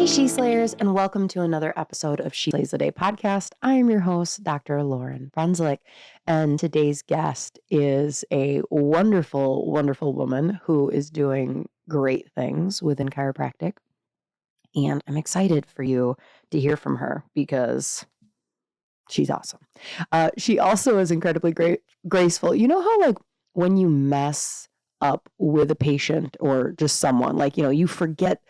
Hey, She-Slayers, and welcome to another episode of She Slays a Day podcast. I am your host, Dr. Lauryn Brunslick, and today's guest is a wonderful, wonderful woman who is doing great things within chiropractic, and I'm excited for you to hear from her because she's awesome. She also is incredibly graceful. You know how, like, when you mess up with a patient or just someone, like, you forget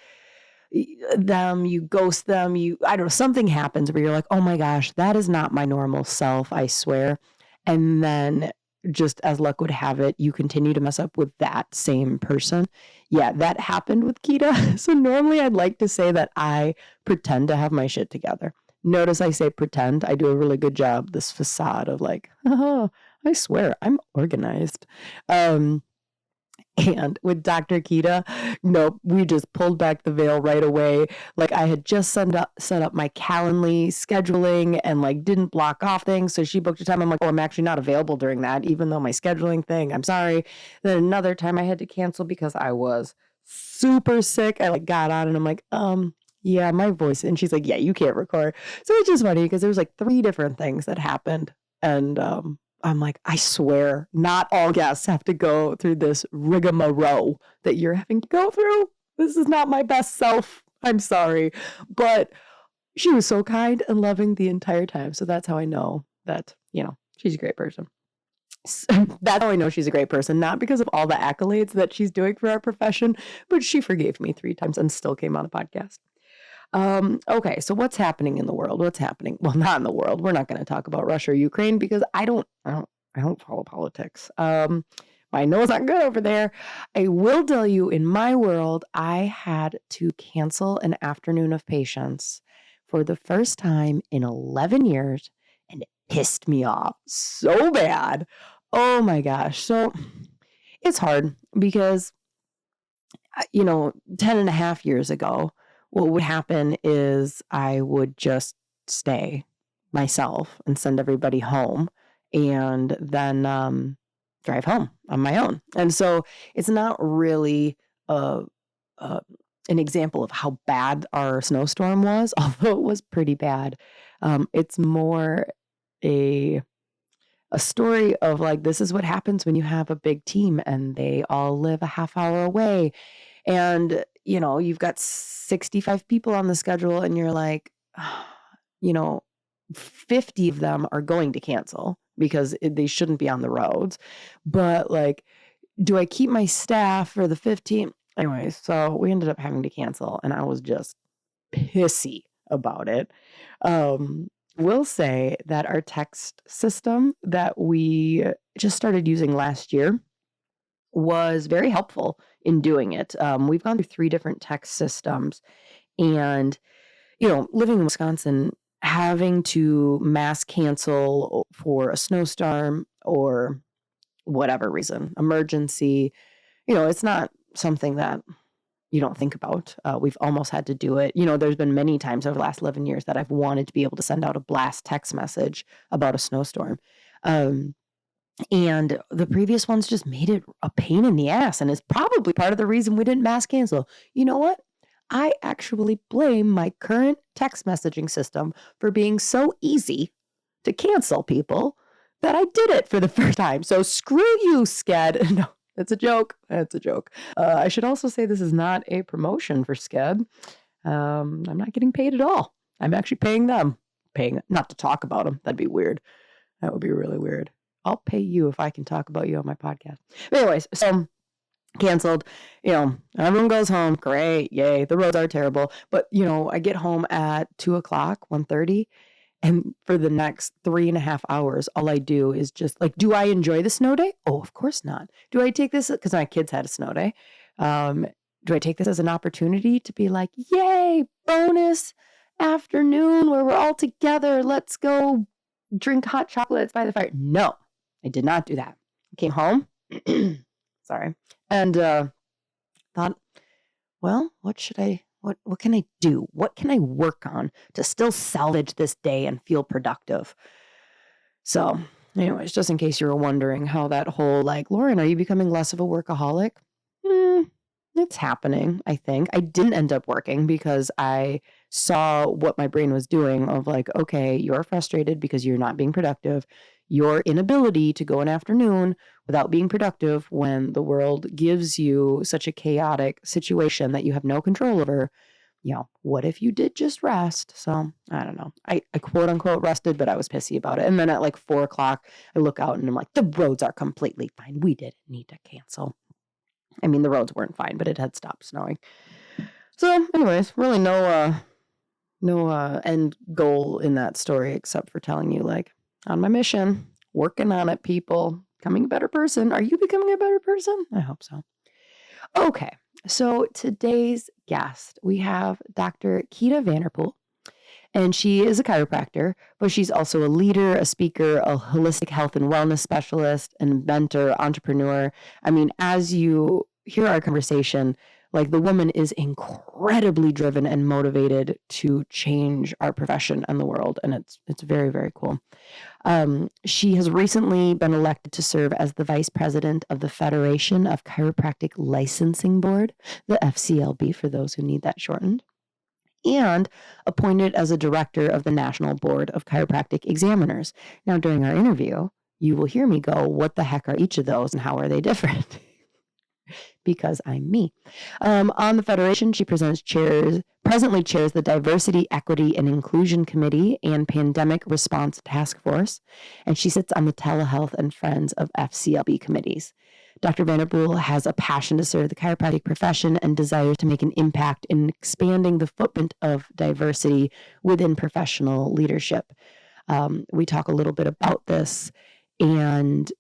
them, you ghost them, I don't know, something happens where you're like, oh my gosh, that is not my normal self, I swear. And then just as luck would have it, you continue to mess up with that same person. Yeah, that happened with Keita. So normally I'd like to say that I pretend to have my shit together. Notice I say pretend. I do a really good job, this facade of like, oh, I swear I'm organized. And with Dr. Keita, nope, we just pulled back the veil right away. Like I had just set up my Calendly scheduling and like didn't block off things. So she booked a time. I'm like, oh, I'm actually not available during that, even though my scheduling thing, I'm sorry. Then another time I had to cancel because I was super sick. I like got on and I'm like, yeah, my voice. And she's like, yeah, you can't record. So it's just funny because there was like 3 different things that happened. And, I'm like, I swear, not all guests have to go through this rigmarole that you're having to go through. This is not my best self. I'm sorry. But she was so kind and loving the entire time. So that's how I know that, she's a great person. That's how I know she's a great person, not because of all the accolades that she's doing for our profession, but she forgave me 3 times and still came on a podcast. Okay, so what's happening in the world? What's happening? Well, not in the world. We're not going to talk about Russia or Ukraine because I don't follow politics. My nose not good over there. I will tell you, in my world, I had to cancel an afternoon of patients for the first time in 11 years, and it pissed me off so bad. Oh my gosh. So it's hard because, 10 and a half years ago, what would happen is I would just stay myself and send everybody home and then drive home on my own. And so it's not really an example of how bad our snowstorm was, although it was pretty bad. It's more a story of like, this is what happens when you have a big team and they all live a half hour away. And, you've got 65 people on the schedule and you're like, 50 of them are going to cancel because they shouldn't be on the roads. But like, do I keep my staff for the 15? Anyway, so we ended up having to cancel and I was just pissy about it. Will say that our text system that we just started using last year was very helpful in doing it. We've gone through 3 different text systems and, living in Wisconsin, having to mass cancel for a snowstorm or whatever reason, emergency, it's not something that you don't think about. We've almost had to do it. There's been many times over the last 11 years that I've wanted to be able to send out a blast text message about a snowstorm. And the previous ones just made it a pain in the ass and is probably part of the reason we didn't mass cancel. You know what? I actually blame my current text messaging system for being so easy to cancel people that I did it for the first time. So screw you, sked. No, it's a joke. It's a joke. I should also say this is not a promotion for sked. I'm not getting paid at all. I'm actually paying them. Not to talk about them. That'd be weird. That would be really weird. I'll pay you if I can talk about you on my podcast. But anyways, so canceled, everyone goes home. Great. Yay. The roads are terrible. But, I get home at 2:00, 1:30. And for the next 3.5 hours, all I do is just like, do I enjoy the snow day? Oh, of course not. Do I take this? Because my kids had a snow day. Do I take this as an opportunity to be like, yay, bonus afternoon where we're all together. Let's go drink hot chocolates by the fire. No. I did not do that. I came home, sorry, and thought, well, what can I do? What can I work on to still salvage this day and feel productive? So anyways, just in case you were wondering how that whole like, Lauryn, are you becoming less of a workaholic? It's happening, I think. I didn't end up working because I saw what my brain was doing of like, okay, you're frustrated because you're not being productive. Your inability to go an afternoon without being productive when the world gives you such a chaotic situation that you have no control over. What if you did just rest? So I don't know. I quote unquote rested, but I was pissy about it. And then at like 4 o'clock, I look out and I'm like, the roads are completely fine. We didn't need to cancel. I mean, the roads weren't fine, but it had stopped snowing. So anyways, really no end goal in that story except for telling you like on my mission, working on it, people, becoming a better person. Are you becoming a better person? I hope so. Okay. So today's guest, we have Dr. Keita Vanterpool, and she is a chiropractor, but she's also a leader, a speaker, a holistic health and wellness specialist, inventor, entrepreneur. I mean, as you hear our conversation, like the woman is incredibly driven and motivated to change our profession and the world, and it's very, very cool. She has recently been elected to serve as the vice president of the Federation of Chiropractic Licensing Board, the FCLB for those who need that shortened, and appointed as a director of the National Board of Chiropractic Examiners. Now, during our interview, you will hear me go, what the heck are each of those and how are they different? Because I'm me. On the Federation, she presently chairs the Diversity, Equity, and Inclusion Committee and Pandemic Response Task Force, and she sits on the Telehealth and Friends of FCLB committees. Dr. Vanterpool has a passion to serve the chiropractic profession and desires to make an impact in expanding the footprint of diversity within professional leadership. We talk a little bit about this, and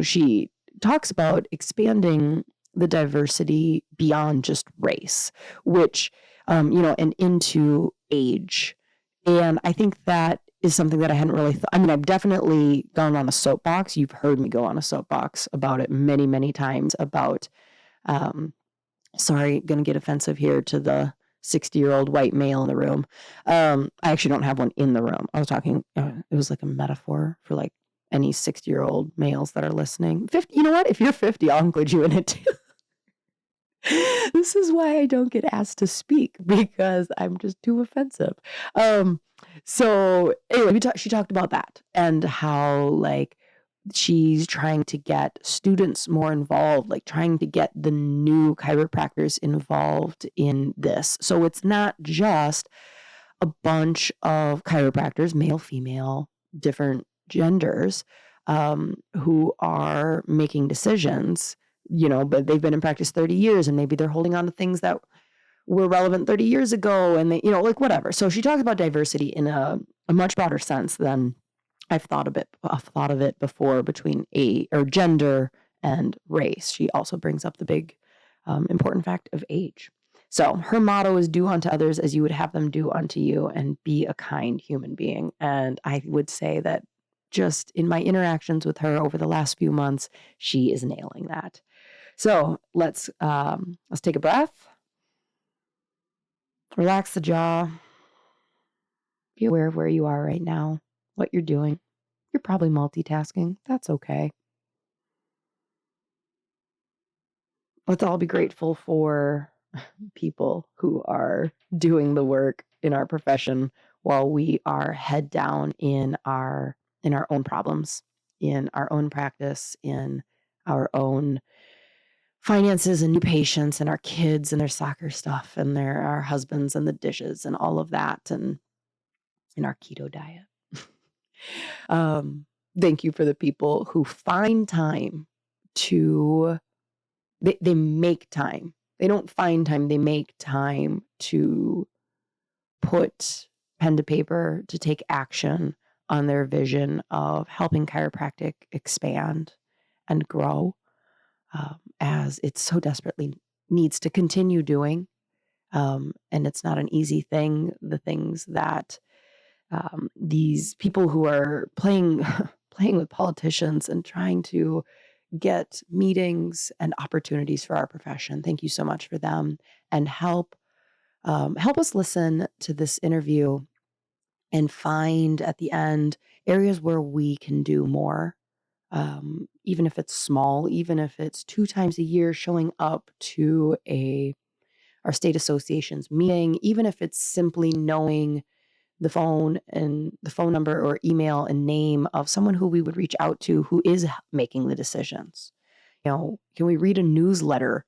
she talks about expanding the diversity beyond just race, which, and into age. And I think that is something that I hadn't really thought. I mean, I've definitely gone on a soapbox. You've heard me go on a soapbox about it many, many times about, sorry, going to get offensive here to the 60-year-old white male in the room. I actually don't have one in the room. I was talking, it was like a metaphor for like any 60-year-old males that are listening. 50, you know what? If you're 50, I'll include you in it too. This is why I don't get asked to speak, because I'm just too offensive. So anyway, she talked about that and how like she's trying to get students more involved, like trying to get the new chiropractors involved in this. So it's not just a bunch of chiropractors, male, female, different genders, who are making decisions, but they've been in practice 30 years and maybe they're holding on to things that were relevant 30 years ago and they, like whatever. So she talks about diversity in a much broader sense than I've thought of it before between gender and race. She also brings up the big important fact of age. So her motto is do unto others as you would have them do unto you, and be a kind human being. And I would say that just in my interactions with her over the last few months, she is nailing that. So let's take a breath, relax the jaw, be aware of where you are right now, what you're doing. You're probably multitasking. That's okay. Let's all be grateful for people who are doing the work in our profession while we are head down in our own problems, in our own practice, in our own finances and new patients and our kids and their soccer stuff and our husbands and the dishes and all of that, and in our keto diet. Thank you for the people who find time to, they make time. They don't find time, they make time to put pen to paper, to take action on their vision of helping chiropractic expand and grow, as it so desperately needs to continue doing. And it's not an easy thing. The things that these people who are playing with politicians and trying to get meetings and opportunities for our profession. Thank you so much for them, and help us listen to this interview and find at the end areas where we can do more, even if it's small, even if it's 2 times a year showing up to our state association's meeting, even if it's simply knowing the phone number or email and name of someone who we would reach out to who is making the decisions. Can we read a newsletter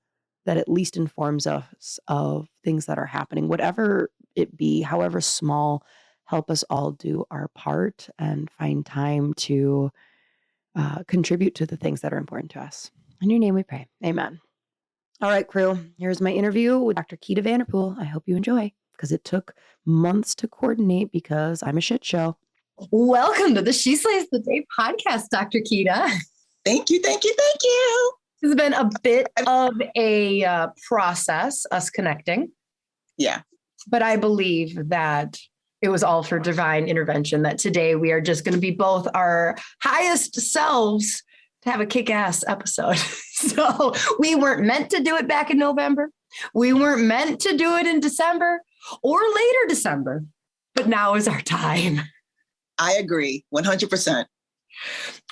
that at least informs us of things that are happening, whatever it be, however small, help us all do our part and find time to contribute to the things that are important to us. In your name we pray. Amen. All right, crew, here's my interview with Dr. Keita Vanterpool. I hope you enjoy, because it took months to coordinate because I'm a shit show. Welcome to the She Slays the Day podcast, Dr. Keita. Thank you. This has been a bit of a process, us connecting. Yeah. But I believe that it was all for divine intervention, that today we are just going to be both our highest selves to have a kick-ass episode. So we weren't meant to do it back in November. We weren't meant to do it in December or later December, but now is our time. I agree 100%.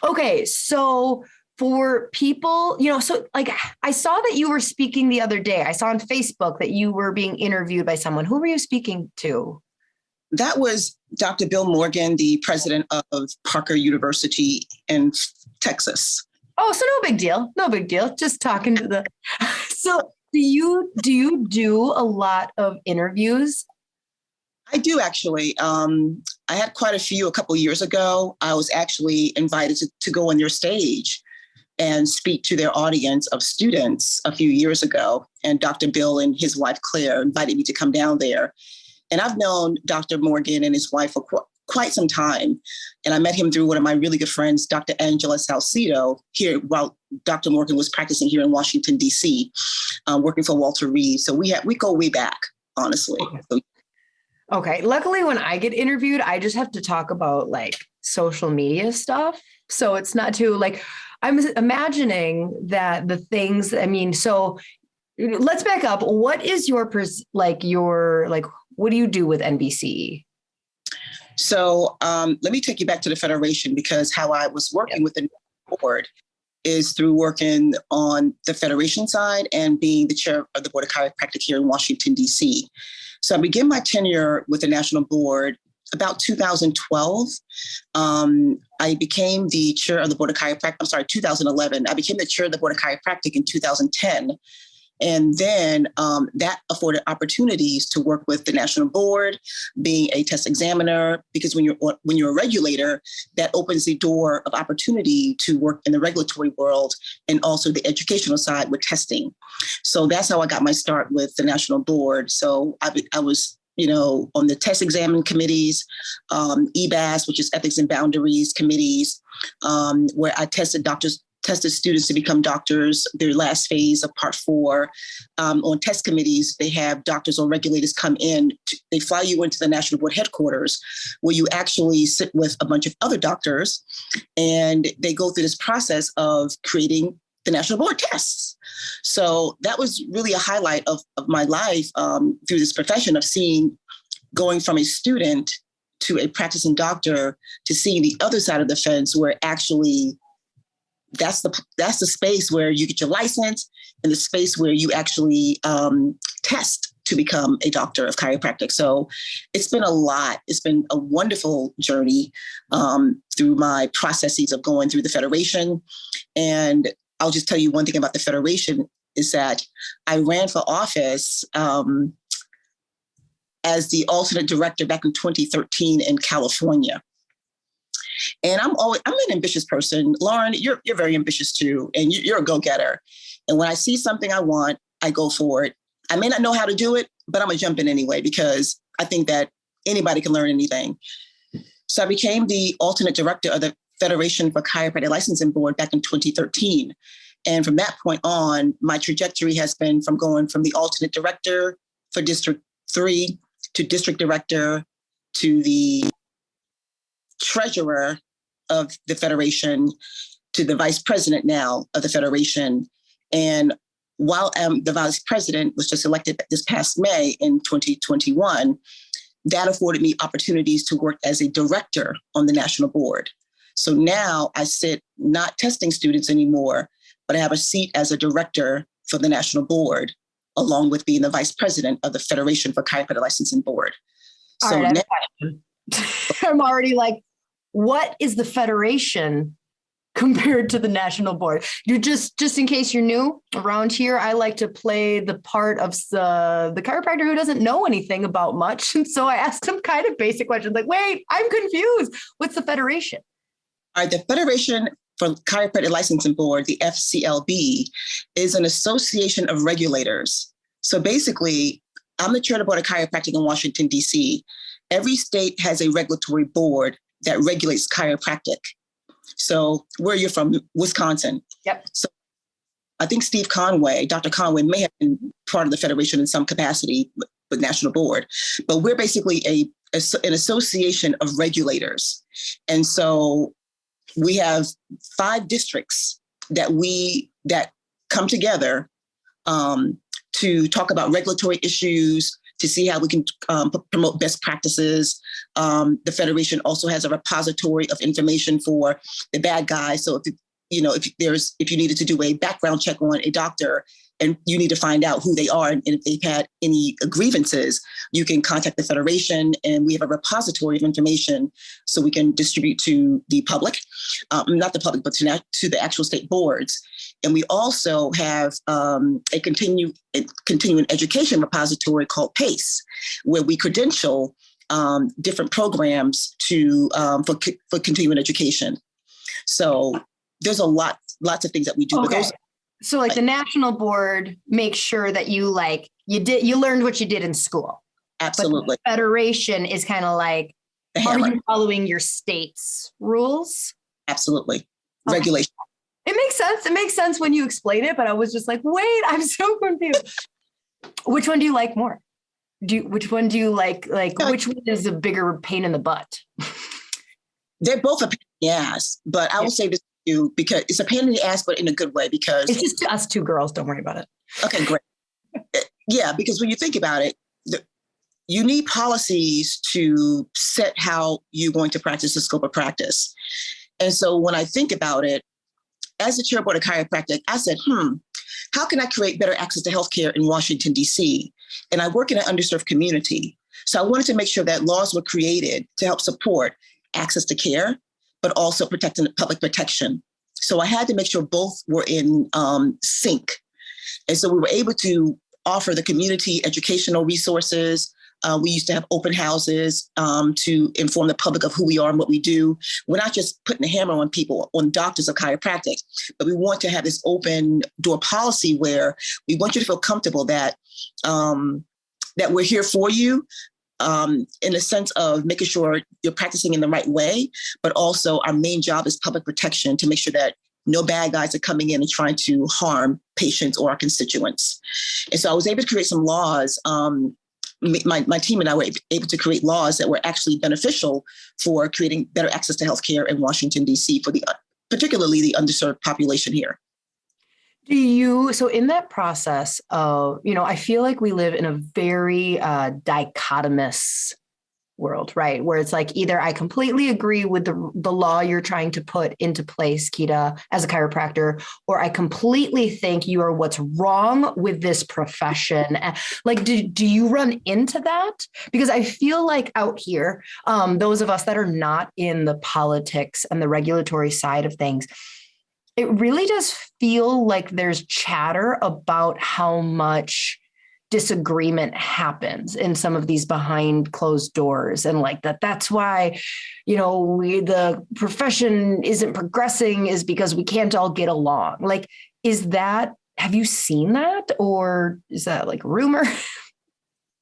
Okay. So for people, so like I saw that you were speaking the other day. I saw on Facebook that you were being interviewed by someone. Who were you speaking to? That was Dr. Bill Morgan, the president of Parker University in Texas. Oh, so no big deal. No big deal. Just talking to the. So do you do a lot of interviews? I do, actually. I had quite a few a couple of years ago. I was actually invited to go on their stage and speak to their audience of students a few years ago. And Dr. Bill and his wife, Claire, invited me to come down there. And I've known Dr. Morgan and his wife for quite some time. And I met him through one of my really good friends, Dr. Angela Salcido, here while Dr. Morgan was practicing here in Washington, D.C., working for Walter Reed. So we go way back, honestly. Okay. Luckily, when I get interviewed, I just have to talk about like social media stuff. So it's not too like, I'm imagining that the things, so let's back up. What is what do you do with NBC? So let me take you back to the Federation, because how I was working with the board is through working on the Federation side and being the chair of the Board of Chiropractic here in Washington, D.C. So I began my tenure with the National Board about 2012. I became the chair of the Board of Chiropractic. 2011. I became the chair of the Board of Chiropractic in 2010. And then that afforded opportunities to work with the National Board, being a test examiner, because when you're a regulator, that opens the door of opportunity to work in the regulatory world and also the educational side with testing. So that's how I got my start with the National Board. So I was on the test examining committees, EBAS, which is Ethics and Boundaries committees, where I tested students to become doctors, their last phase of Part 4. On test committees, they have doctors or regulators come in. They fly you into the National Board headquarters, where you actually sit with a bunch of other doctors, and they go through this process of creating the National Board tests. So that was really a highlight of my life through this profession of going from a student to a practicing doctor to seeing the other side of the fence, where actually that's the space where you get your license and the space where you actually test to become a doctor of chiropractic. So it's been a lot. It's been a wonderful journey through my processes of going through the Federation. And I'll just tell you one thing about the Federation is that I ran for office as the alternate director back in 2013 in California. And I'm an ambitious person. Lauryn, you're very ambitious too. And you're a go-getter. And when I see something I want, I go for it. I may not know how to do it, but I'm going to jump in anyway, because I think that anybody can learn anything. So I became the alternate director of the Federation for Chiropractic Licensing Board back in 2013. And from that point on, my trajectory has been from going from the alternate director for District 3 to district director to the treasurer of the Federation to the vice president now of the Federation. And while the vice president was just elected this past May in 2021, that afforded me opportunities to work as a director on the national board. So now I sit not testing students anymore, but I have a seat as a director for the national board, along with being the vice president of the Federation for Chiropractic Licensing Board. All right, I have a question. I'm already like, what is the Federation compared to the national board? You just in case you're new around here, I like to play the part of the chiropractor who doesn't know anything about much. And so I asked some kind of basic questions like, wait, I'm confused. What's the Federation? All right, the Federation for Chiropractic Licensing Board, the FCLB, is an association of regulators. So basically, I'm the chair of the Board of Chiropractic in Washington, D.C. Every state has a regulatory board that regulates chiropractic. So where you're from, Wisconsin. Yep. So I think Dr. Conway may have been part of the Federation in some capacity with National Board, but we're basically an association of regulators. And so we have 5 districts that come together to talk about regulatory issues, to see how we can promote best practices. The Federation also has a repository of information for the bad guys. So if you needed to do a background check on a doctor and you need to find out who they are and if they've had any grievances, you can contact the Federation, and we have a repository of information so we can distribute to the public, not the public, but to the actual state boards. And we also have a continuing education repository called PACE, where we credential different programs for continuing education. So there's lots of things that we do. Okay. So like the national board makes sure that you learned what you did in school. Absolutely. But the Federation is kind of like, are you following your state's rules? Absolutely. Okay. Regulation. It makes sense. It makes sense when you explain it, but I was just like, wait, I'm so confused. Which one do you like more? Which one do you like? Which one is a bigger pain in the butt? They're both a pain in the ass, but I will say this to you because it's a pain in the ass, but in a good way, because it's just us 2 girls. Don't worry about it. Okay, great. Yeah, because when you think about it, you need policies to set how you're going to practice the scope of practice. And so when I think about it, as the chair of Board of Chiropractic, I said, how can I create better access to healthcare in Washington, D.C.? And I work in an underserved community. So I wanted to make sure that laws were created to help support access to care, but also protecting public protection. So I had to make sure both were in sync. And so we were able to offer the community educational resources. We used to have open houses to inform the public of who we are and what we do. We're not just putting a hammer on people, on doctors of chiropractic, but we want to have this open door policy where we want you to feel comfortable that we're here for you, in the sense of making sure you're practicing in the right way, but also our main job is public protection to make sure that no bad guys are coming in and trying to harm patients or our constituents. And so I was able to create some laws. My team and I were able to create laws that were actually beneficial for creating better access to healthcare in Washington, D.C. for particularly the underserved population here. So in that process of, I feel like we live in a very dichotomous world, right? Where it's like, either I completely agree with the law you're trying to put into place, Keita, as a chiropractor, or I completely think you are what's wrong with this profession. Like, do you run into that? Because I feel like out here, those of us that are not in the politics and the regulatory side of things, it really does feel like there's chatter about how much disagreement happens in some of these behind closed doors, and like that's why the profession isn't progressing, is because we can't all get along. Like, have you seen that, or is that like rumor?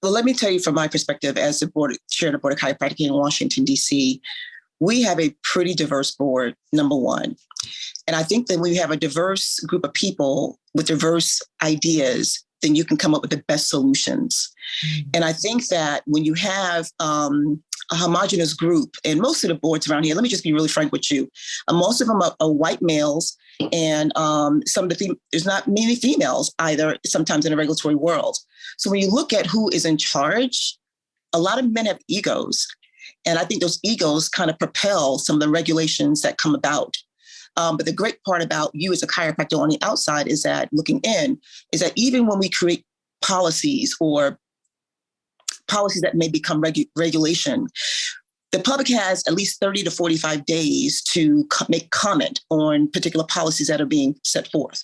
Well, let me tell you from my perspective as the chair of the Board of Chiropractic in Washington, D.C., we have a pretty diverse board, number one. And I think that when you have a diverse group of people with diverse ideas, then you can come up with the best solutions. Mm-hmm. And I think that when you have a homogenous group, and most of the boards around here, let me just be really frank with you, most of them are white males, and there's not many females either, sometimes in the regulatory world. So when you look at who is in charge, a lot of men have egos. And I think those egos kind of propel some of the regulations that come about. But the great part about you as a chiropractor on the outside is that looking in is that even when we create policies or policies that may become regulation, the public has at least 30 to 45 days to make comment on particular policies that are being set forth.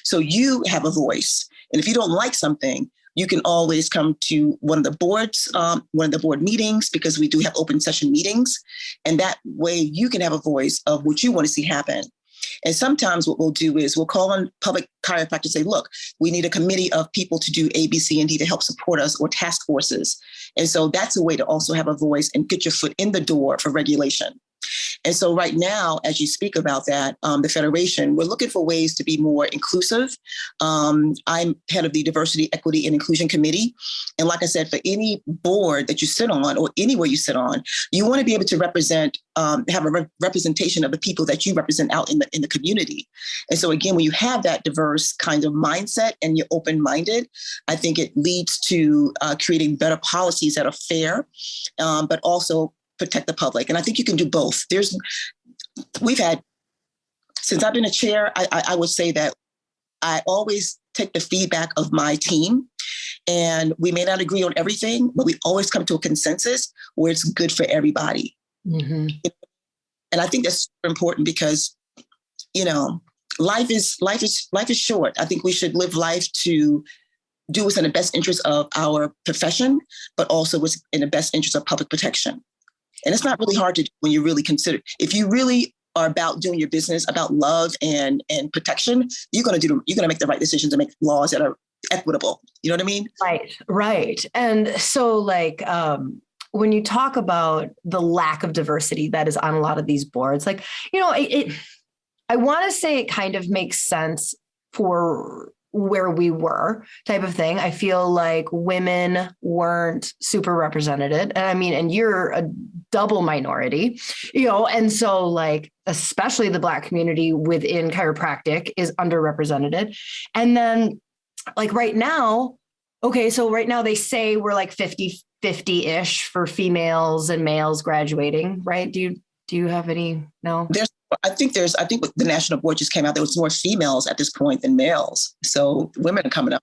So you have a voice. And if you don't like something, you can always come to one of the board meetings, because we do have open session meetings. And that way you can have a voice of what you want to see happen. And sometimes what we'll do is we'll call on public chiropractors and say, look, we need a committee of people to do A, B, C, and D to help support us, or task forces. And so that's a way to also have a voice and get your foot in the door for regulation. And so right now, as you speak about that, the Federation, we're looking for ways to be more inclusive. I'm head of the Diversity, Equity, and Inclusion Committee. And like I said, for any board that you sit on or anywhere you sit on, you want to be able to represent, have a representation of the people that you represent out in the community. And so again, when you have that diverse kind of mindset and you're open-minded, I think it leads to creating better policies that are fair, but also protect the public. And I think you can do both. We've had, since I've been a chair, I would say that I always take the feedback of my team, and we may not agree on everything, but we always come to a consensus where it's good for everybody. Mm-hmm. And I think that's super important because, life is short. I think we should live life to do what's in the best interest of our profession, but also what's in the best interest of public protection. And it's not really hard to do when you really consider. If you really are about doing your business, about love and protection, you're going to make the right decisions and make laws that are equitable. You know what I mean? Right. And so when you talk about the lack of diversity that is on a lot of these boards, I want to say it kind of makes sense for where we were type of thing. I feel like women weren't super represented. And you're a double minority, and so especially the Black community within chiropractic is underrepresented. And then right now they say we're 50-50-ish for females and males graduating, right? Do you have any? No? I think the national board just came out. There was more females at this point than males. So women are coming out.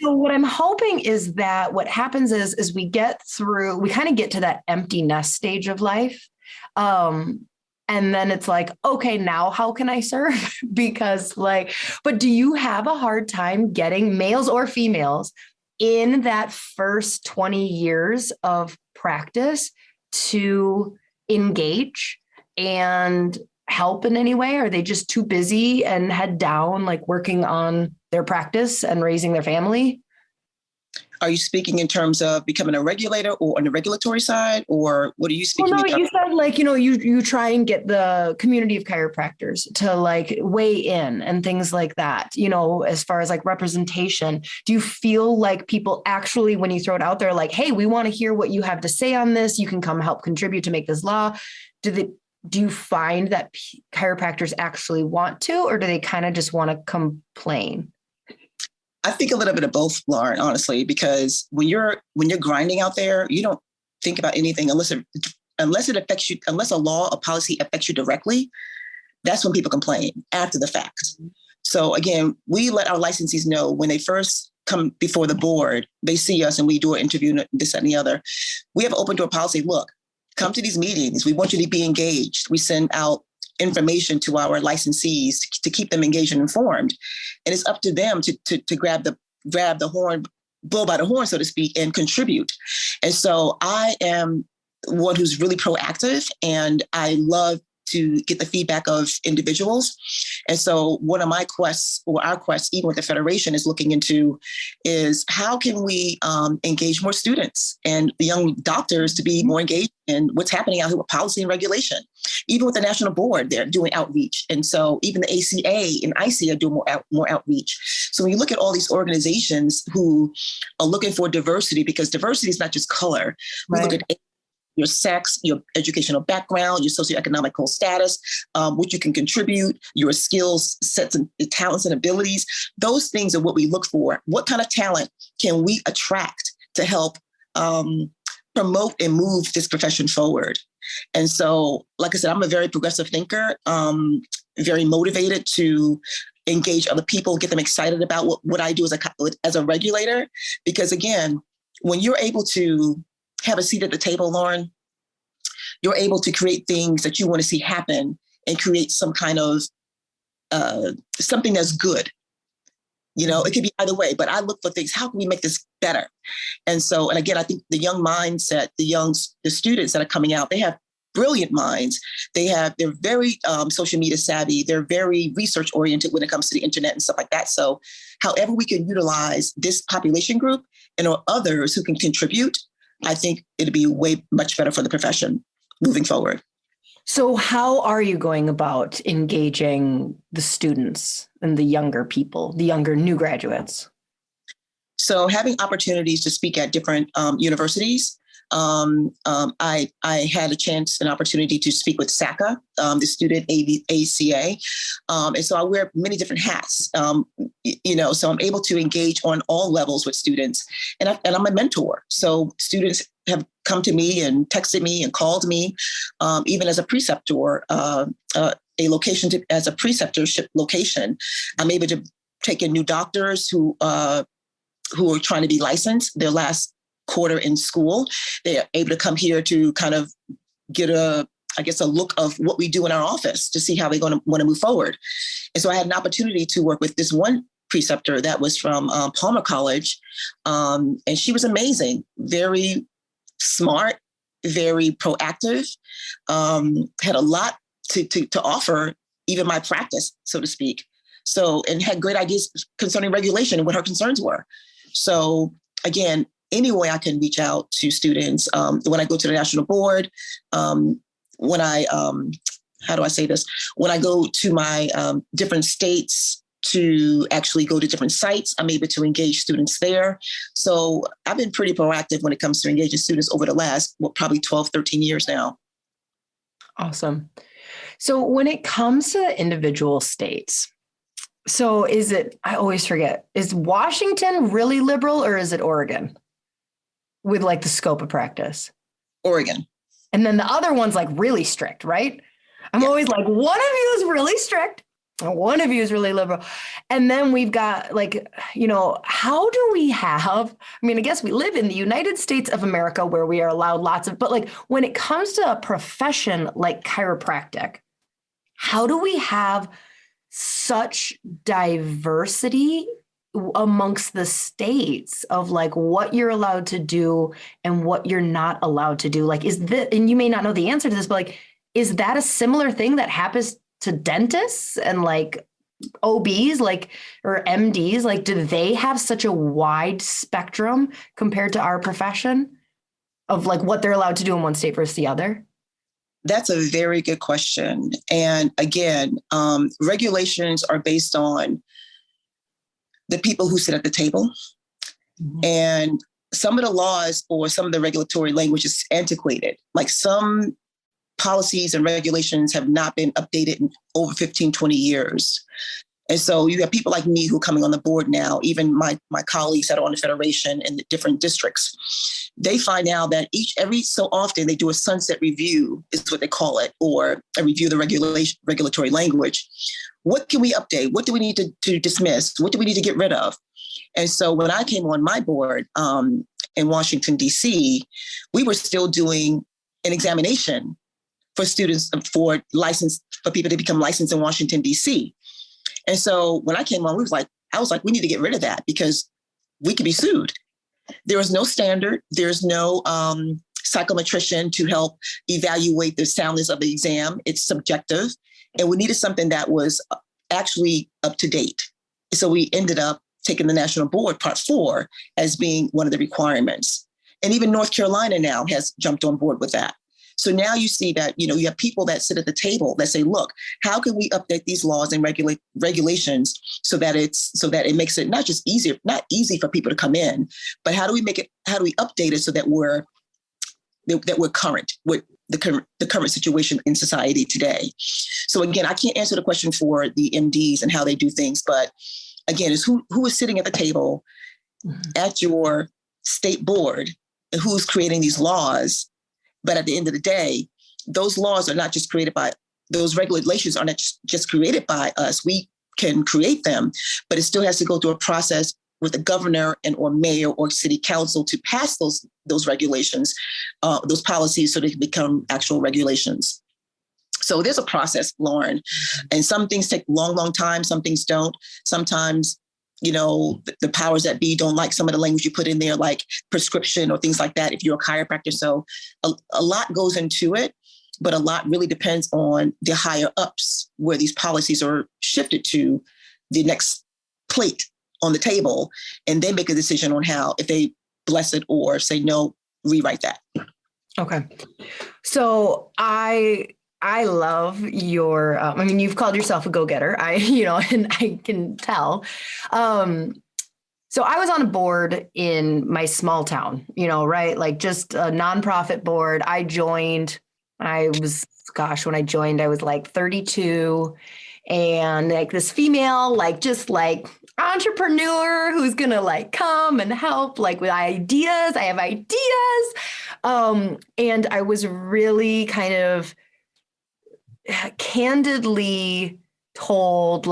So what I'm hoping is that what happens is we kind of get to that empty nest stage of life. And then it's okay, now how can I serve? Because but do you have a hard time getting males or females in that first 20 years of practice to engage and help in any way? Are they just too busy and head down, working on their practice and raising their family? Are you speaking in terms of becoming a regulator or on the regulatory side, or what are you speaking? Well, no, you said you try and get the community of chiropractors to weigh in and things like that, as far as representation. Do you feel like people actually, when you throw it out there, hey, we want to hear what you have to say on this, you can come help contribute to make this law? Do you find that chiropractors actually want to, or do they kind of just want to complain? I think a little bit of both, Lauryn, honestly, because when you're grinding out there, you don't think about anything unless it affects you, unless a law or policy affects you directly. That's when people complain after the fact. So again, we let our licensees know when they first come before the board, they see us and we do an interview, this, that, and the other. We have an open door policy. Look, come to these meetings. We want you to be engaged. We send out information to our licensees to keep them engaged and informed. And it's up to them to grab the horn, bull by the horn, so to speak, and contribute. And so I am one who's really proactive, and I love to get the feedback of individuals. And so one of my quests, or our quests, even with the Federation, is looking into is how can we engage more students and young doctors to be more engaged in what's happening out here with policy and regulation. Even with the national board, they're doing outreach. And so even the ACA and IC are doing more outreach. So when you look at all these organizations who are looking for diversity, because diversity is not just color, we look at your sex, your educational background, your socioeconomic status, what you can contribute, your skills, sets, and talents and abilities. Those things are what we look for. What kind of talent can we attract to help promote and move this profession forward? And so, like I said, I'm a very progressive thinker, very motivated to engage other people, get them excited about what I do as a regulator. Because again, when you're able to have a seat at the table, Lauryn, you're able to create things that you want to see happen and create some kind of something that's good. You know, it could be either way, but I look for things. How can we make this better? And so, and again, I think the young mindset, the students that are coming out, they have brilliant minds. They're very social media savvy. They're very research oriented when it comes to the internet and stuff like that. So however we can utilize this population group and or others who can contribute, I think it'd be way much better for the profession moving forward. So how are you going about engaging the students and the younger people, the younger new graduates? So having opportunities to speak at different universities. I had an opportunity to speak with SACA, the student ACA. And so I wear many different hats, so I'm able to engage on all levels with students, and I'm a mentor. So students have come to me and texted me and called me, even as a preceptor, a location as a preceptorship location. I'm able to take in new doctors who are trying to be licensed their last quarter in school. They're able to come here to kind of get a look of what we do in our office to see how they're going to want to move forward. And so I had an opportunity to work with this one preceptor that was from Palmer College. And she was amazing, very smart, very proactive, had a lot to offer, even my practice, so to speak. So, and had great ideas concerning regulation and what her concerns were. So again, any way I can reach out to students, when I go to the national board, when I, how do I say this? When I go to my different states to actually go to different sites, I'm able to engage students there. So I've been pretty proactive when it comes to engaging students over the last, probably 12, 13 years now. Awesome. So when it comes to the individual states, so I always forget, is Washington really liberal or is it Oregon with like the scope of practice? Oregon. And then the other one's like really strict, right? I'm always like, one of you is really strict and one of you is really liberal. And then we've got like, how do we have, I guess we live in the United States of America where we are allowed lots of, but like when it comes to a profession like chiropractic, how do we have such diversity amongst the states of like what you're allowed to do and what you're not allowed to do? Like, and you may not know the answer to this, but like, is that a similar thing that happens to dentists and like OBs, like, or MDs? Like, do they have such a wide spectrum compared to our profession of like what they're allowed to do in one state versus the other? That's a very good question. And again, regulations are based on the people who sit at the table. Mm-hmm. And some of the laws or some of the regulatory language is antiquated. Like some policies and regulations have not been updated in over 15, 20 years. And so you have people like me who are coming on the board now, even my colleagues that are on the federation in the different districts. They find out that every so often they do a sunset review, is what they call it, or a review of the regulatory language. What can we update? What do we need to dismiss? What do we need to get rid of? And so when I came on my board in Washington, DC, we were still doing an examination for students for people to become licensed in Washington, DC. And so when I came on, I was like, we need to get rid of that because we could be sued. There is no standard. There's no psychometrician to help evaluate the soundness of the exam. It's subjective. And we needed something that was actually up to date. So we ended up taking the National Board Part 4 as being one of the requirements. And even North Carolina now has jumped on board with that. So now you see that, you have people that sit at the table that say, look, how can we update these laws and regulations so that it makes it not just easier, not easy for people to come in, but how do we update it so that we're current with the current situation in society today? So again, I can't answer the question for the MDs and how they do things, but again, it's who is sitting at the table at your state board and who's creating these laws. But at the end of the day, those laws are not just created by, those regulations are not just created by us. We can create them, but it still has to go through a process with the governor and or mayor or city council to pass those regulations, those policies, so they can become actual regulations. So there's a process, Lauryn, and some things take a long, long time. Some things don't. Sometimes, the powers that be don't like some of the language you put in there, like prescription or things like that, if you're a chiropractor. So a lot goes into it, but a lot really depends on the higher ups where these policies are shifted to the next plate on the table. And they make a decision on how, if they bless it or say, no, rewrite that. Okay. So I love your, you've called yourself a go-getter. And I can tell. So I was on a board in my small town, right? Like just a nonprofit board. When I joined, I was like 32, and like this female, entrepreneur who's going to come and help with ideas. I have ideas. And I was really kind of candidly told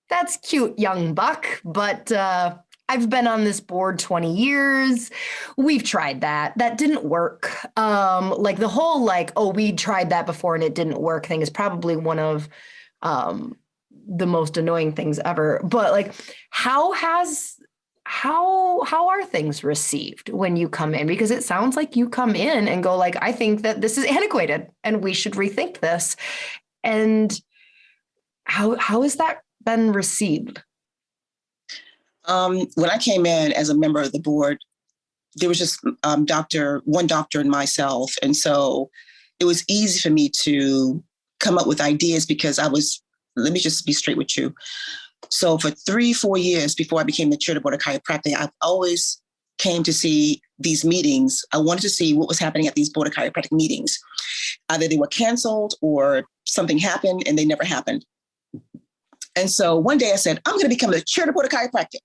that's cute, young buck, but I've been on this board 20 years. We've tried that. That didn't work. The whole we tried that before and it didn't work thing is probably one of the most annoying things ever. But how are things received when you come in? Because it sounds like you come in and go I think that this is antiquated and we should rethink this. And how has that been received? When I came in as a member of the board, there was just one doctor and myself. And so it was easy for me to come up with ideas because let me just be straight with you. So for 3-4 years before I became the chair of the Board of Chiropractic, I've always came to see these meetings. I wanted to see what was happening at these Board of Chiropractic meetings. Either they were canceled or something happened and they never happened. And so one day I said, I'm going to become the chair of the Board of Chiropractic.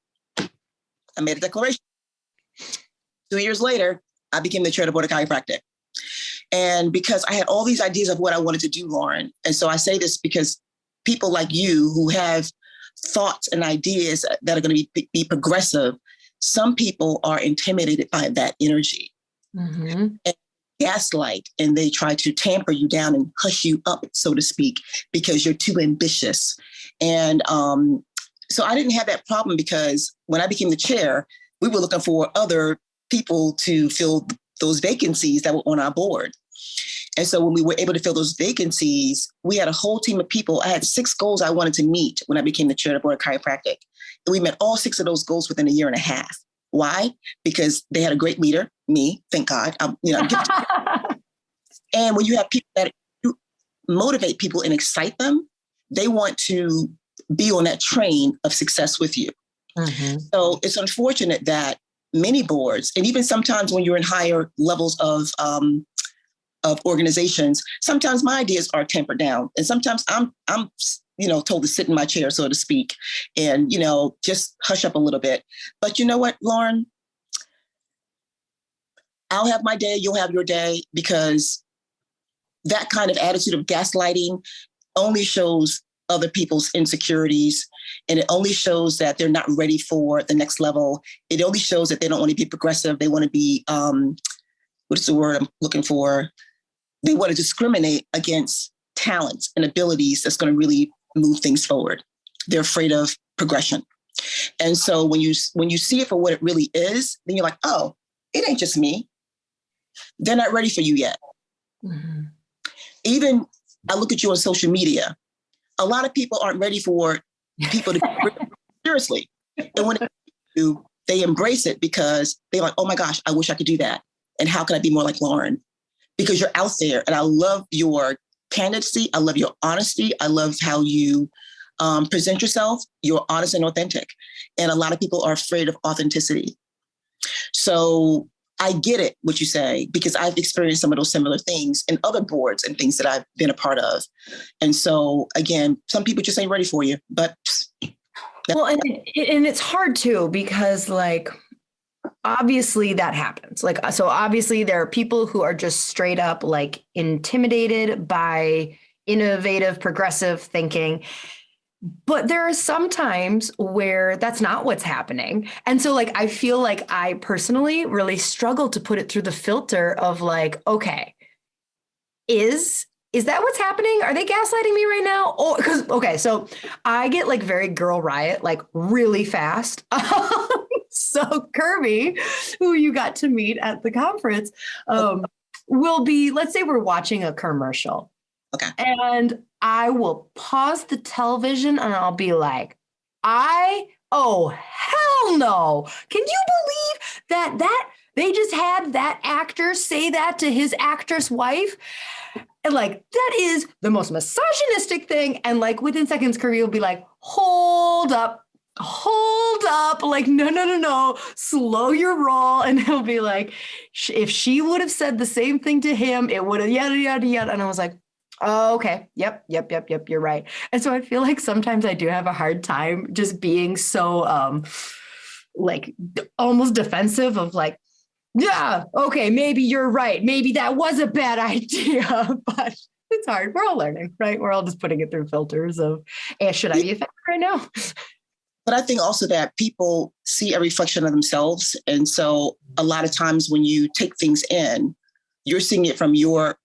I made a declaration. 2 years later, I became the chair of the Board of Chiropractic. And because I had all these ideas of what I wanted to do, Lauryn. And so I say this because people like you who have thoughts and ideas that are going to be progressive, some people are intimidated by that energy. Mm-hmm. And gaslight, and they try to tamper you down and hush you up, so to speak, because you're too ambitious. And so I didn't have that problem because when I became the chair, we were looking for other people to fill those vacancies that were on our board. And so when we were able to fill those vacancies, we had a whole team of people. I had 6 goals I wanted to meet when I became the chair of the Board of Chiropractic. And we met all 6 of those goals within a year and a half. Why? Because they had a great leader, me, thank God. And when you have people that motivate people and excite them, they want to be on that train of success with you. Mm-hmm. So it's unfortunate that many boards, and even sometimes when you're in higher levels of organizations, sometimes my ideas are tempered down, and sometimes I'm told to sit in my chair, so to speak, and just hush up a little bit. But you know what, Lauryn? I'll have my day, you'll have your day, because that kind of attitude of gaslighting only shows other people's insecurities, and it only shows that they're not ready for the next level. It only shows that they don't want to be progressive. They want to be, what's the word I'm looking for? They want to discriminate against talents and abilities that's going to really move things forward. They're afraid of progression. And so when you see it for what it really is, then you're like, oh, it ain't just me. They're not ready for you yet. Mm-hmm. Even I look at you on social media. A lot of people aren't ready for people to take it seriously. And when they do, they embrace it because they're like, oh my gosh, I wish I could do that. And how can I be more like Lauryn? Because you're out there, and I love your candidacy. I love your honesty. I love how you present yourself. You're honest and authentic. And a lot of people are afraid of authenticity. So I get it, what you say, because I've experienced some of those similar things in other boards and things that I've been a part of. And so, again, some people just ain't ready for you. But well, and it's hard too, because obviously that happens. Like, so obviously there are people who are just straight up like intimidated by innovative, progressive thinking. But there are some times where that's not what's happening. And so like, I feel like I personally really struggle to put it through the filter of like, okay, is that what's happening? Are they gaslighting me right now? Or because, okay, so I get like very girl riot, like really fast. So Kirby, who you got to meet at the conference, will be, let's say we're watching a commercial. Okay. And I will pause the television and I'll be like, oh, hell no. Can you believe that they just had that actor say that to his actress wife? And like, that is the most misogynistic thing. And like within seconds, Kirby will be like, hold up. Like, no, slow your roll. And he'll be like, if she would have said the same thing to him, it would have yada, yada, yada. And I was like, oh, okay. Yep. You're right. And so I feel like sometimes I do have a hard time just being so like almost defensive of like, yeah, okay, maybe you're right. Maybe that was a bad idea, but it's hard. We're all learning, right? We're all just putting it through filters of, should I be offended right now? But I think also that people see a reflection of themselves. And so a lot of times when you take things in, you're seeing it from your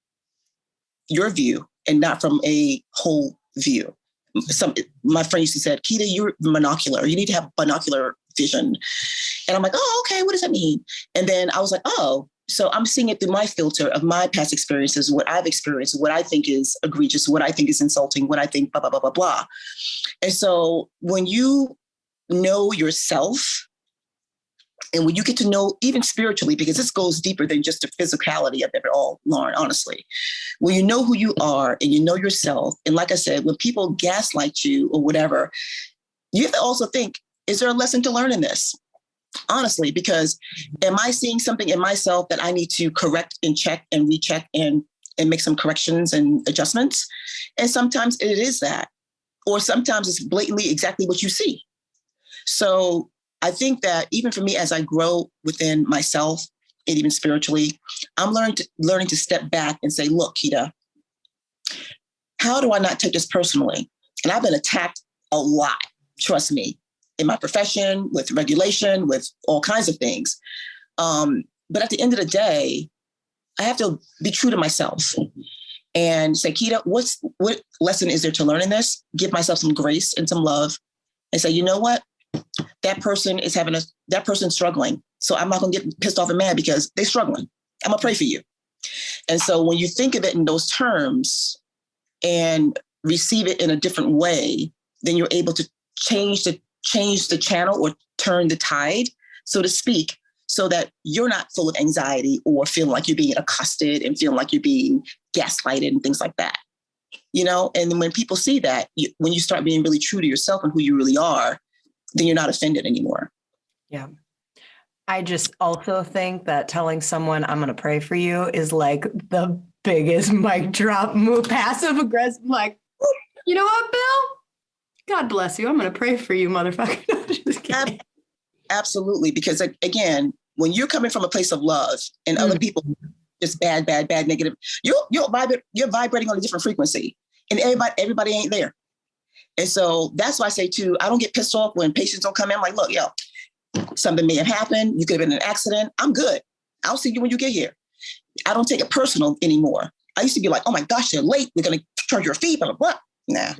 view and not from a whole view. My friend used to say, Keita, you're monocular. You need to have binocular vision. And I'm like, oh, okay, what does that mean? And then I was like, oh, so I'm seeing it through my filter of my past experiences, what I've experienced, what I think is egregious, what I think is insulting, what I think blah, blah, blah, blah, blah. And so when you know yourself, and when you get to know even spiritually, because this goes deeper than just the physicality of it all, Lauryn, honestly, when you know who you are and you know yourself, and like I said, when people gaslight you or whatever, you have to also think, is there a lesson to learn in this? Honestly, because am I seeing something in myself that I need to correct and check and recheck and make some corrections and adjustments? And sometimes it is that, or sometimes it's blatantly exactly what you see. So I think that even for me, as I grow within myself and even spiritually, I'm learning to step back and say, look, Keita, how do I not take this personally? And I've been attacked a lot, trust me, in my profession, with regulation, with all kinds of things. But at the end of the day, I have to be true to myself and say, Keita, what lesson is there to learn in this? Give myself some grace and some love and say, you know what? That person is that person's struggling. So I'm not going to get pissed off and mad because they're struggling. I'm going to pray for you. And so when you think of it in those terms and receive it in a different way, then you're able to change the channel or turn the tide, so to speak, so that you're not full of anxiety or feeling like you're being accosted and feeling like you're being gaslighted and things like that. You know, and then when people see that, when you start being really true to yourself and who you really are, then you're not offended anymore. Yeah. I just also think that telling someone I'm going to pray for you is like the biggest mic drop move, passive aggressive, like, you know what, Bill? God bless you. I'm going to pray for you, motherfucker. Just kidding. Absolutely. Because again, when you're coming from a place of love and other people just bad, negative, you're vibrating on a different frequency and everybody ain't there. And so that's why I say too, I don't get pissed off when patients don't come in. I'm like, look, something may have happened. You could have been in an accident. I'm good. I'll see you when you get here. I don't take it personal anymore. I used to be like, oh my gosh, you're late. We're going to charge your fee, blah, blah, blah. Nah,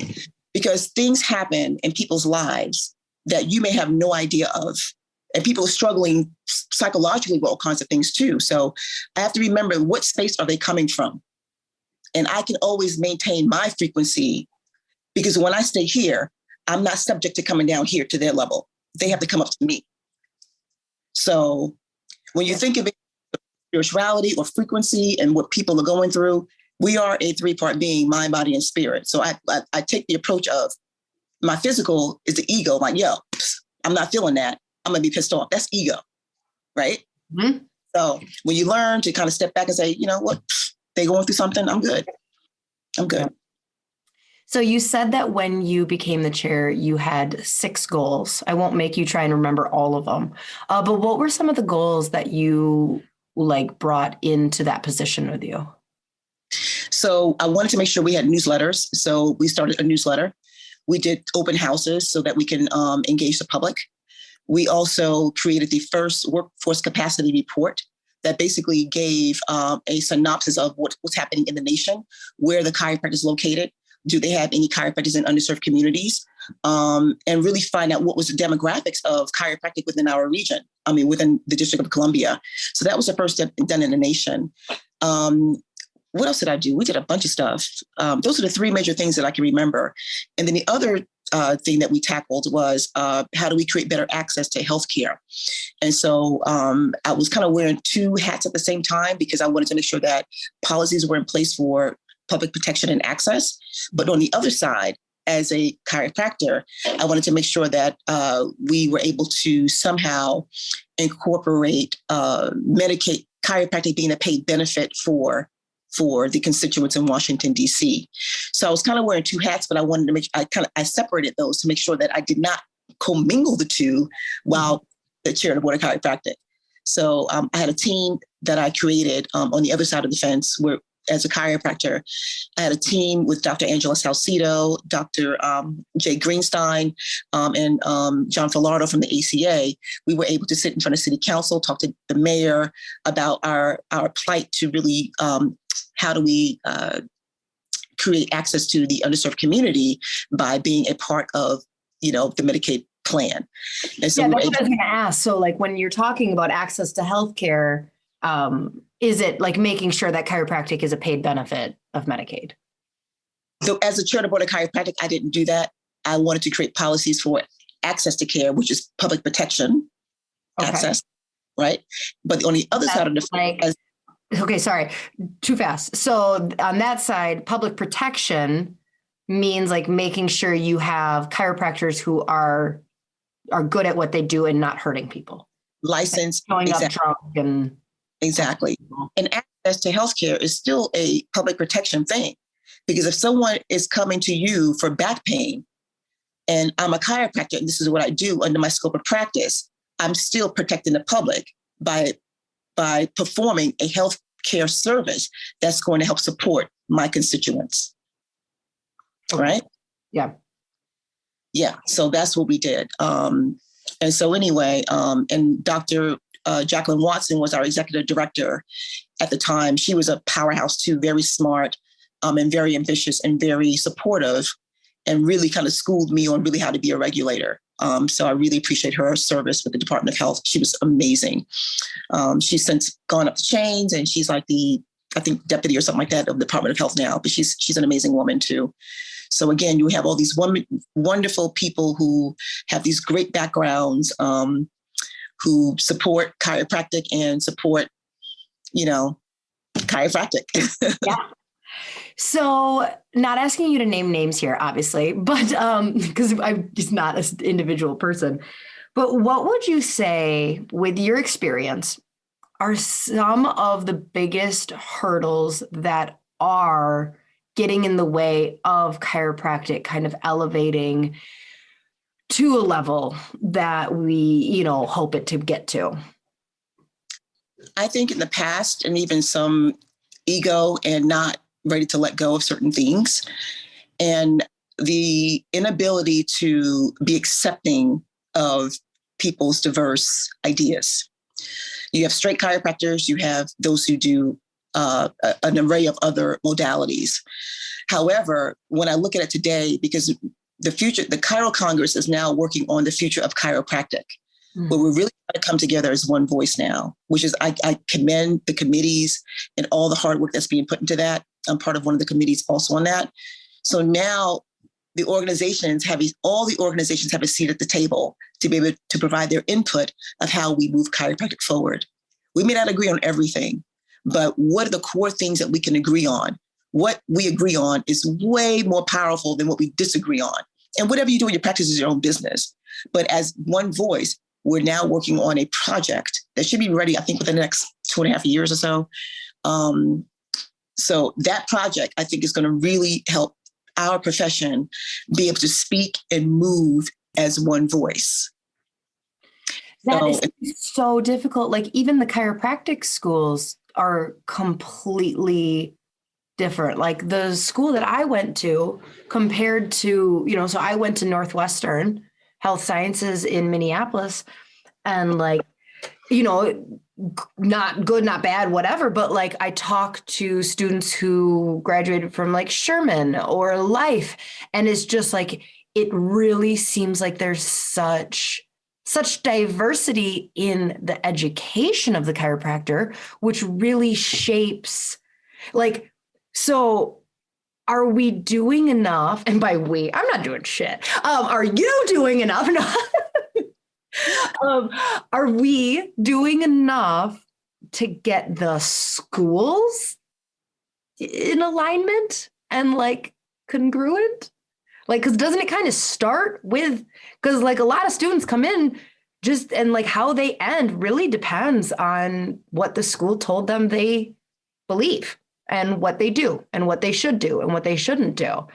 because things happen in people's lives that you may have no idea of. And people are struggling psychologically with all kinds of things too. So I have to remember what space are they coming from? And I can always maintain my frequency because when I stay here, I'm not subject to coming down here to their level. They have to come up to me. So when you think of it, spirituality or frequency and what people are going through, we are a 3-part being, mind, body, and spirit. So I take the approach of my physical is the ego. Like, I'm not feeling that. I'm going to be pissed off. That's ego, right? Mm-hmm. So when you learn to kind of step back and say, you know what, they going through something, I'm good. I'm good. So you said that when you became the chair, you had 6 goals. I won't make you try and remember all of them. But what were some of the goals that you like brought into that position with you? So I wanted to make sure we had newsletters. So we started a newsletter. We did open houses so that we can engage the public. We also created the first workforce capacity report that basically gave a synopsis of what's happening in the nation, where the chiropractor is located. Do they have any chiropractors in underserved communities? And really find out what was the demographics of chiropractic within our region. I mean, within the District of Columbia. So that was the first step done in the nation. What else did I do? We did a bunch of stuff. Those are the 3 major things that I can remember. And then the other thing that we tackled was how do we create better access to healthcare? And so I was kind of wearing 2 hats at the same time because I wanted to make sure that policies were in place for public protection and access. But on the other side, as a chiropractor, I wanted to make sure that we were able to somehow incorporate Medicaid chiropractic being a paid benefit for the constituents in Washington, D.C. So I was kind of wearing 2 hats, but I wanted to I separated those to make sure that I did not commingle the 2 while the chair of the Board of Chiropractic. So I had a team that I created on the other side of the fence where, as a chiropractor, I had a team with Dr. Angela Salcido, Dr. Jay Greenstein, and John Filardo from the ACA. We were able to sit in front of City Council, talk to the mayor about our plight to really how do we create access to the underserved community by being a part of, the Medicaid plan. And so that's what I was going to ask. So like when you're talking about access to healthcare, is it like making sure that chiropractic is a paid benefit of Medicaid? So as a chair of the Board of Chiropractic, I didn't do that. I wanted to create policies for access to care, which is public protection access, right? But on the other side of the okay, sorry, too fast. So on that side, public protection means like making sure you have chiropractors who are good at what they do and not hurting people. Licensed, like showing up drunk and exactly. And access to healthcare is still a public protection thing, because if someone is coming to you for back pain, and I'm a chiropractor, and this is what I do under my scope of practice, I'm still protecting the public by performing a healthcare service that's going to help support my constituents. Okay. Right? Yeah. Yeah. So that's what we did. And so anyway, and Dr. Jacqueline Watson was our executive director at the time. She was a powerhouse too, very smart and very ambitious and very supportive, and really kind of schooled me on really how to be a regulator. So I really appreciate her service with the Department of Health. She was amazing. She's since gone up the chains, and she's like I think deputy or something like that of the Department of Health now, but she's an amazing woman too. So again, you have all these wonderful people who have these great backgrounds, who support chiropractic and support, chiropractic. Yeah. So not asking you to name names here, obviously, but because I'm just not an individual person, but what would you say with your experience are some of the biggest hurdles that are getting in the way of chiropractic kind of elevating to a level that we, hope it to get to? I think in the past, and even some ego and not ready to let go of certain things, and the inability to be accepting of people's diverse ideas. You have straight chiropractors, you have those who do an array of other modalities. However, when I look at it today, because the Chiro Congress is now working on the future of chiropractic, where we're really trying to come together as one voice now, which is, I commend the committees and all the hard work that's being put into that. I'm part of one of the committees also on that. So now all the organizations have a seat at the table to be able to provide their input of how we move chiropractic forward. We may not agree on everything, but what are the core things that we can agree on? What we agree on is way more powerful than what we disagree on. And whatever you do in your practice is your own business. But as one voice, we're now working on a project that should be ready, I think, within the next 2.5 years or so. So that project, I think, is going to really help our profession be able to speak and move as one voice. That is so difficult. Like even the chiropractic schools are completely different. Like the school that I went to compared to, so I went to Northwestern Health Sciences in Minneapolis, and like, not good, not bad, whatever. But like I talk to students who graduated from like Sherman or Life, and it's just like, it really seems like there's such diversity in the education of the chiropractor, which really shapes like, so are we doing enough? And by we, I'm not doing shit. Are you doing enough? No. Are we doing enough to get the schools in alignment and like congruent? Like, cause doesn't it kind of start with, cause like a lot of students come in and like how they end really depends on what the school told them they believe and what they do and what they should do and what they shouldn't do.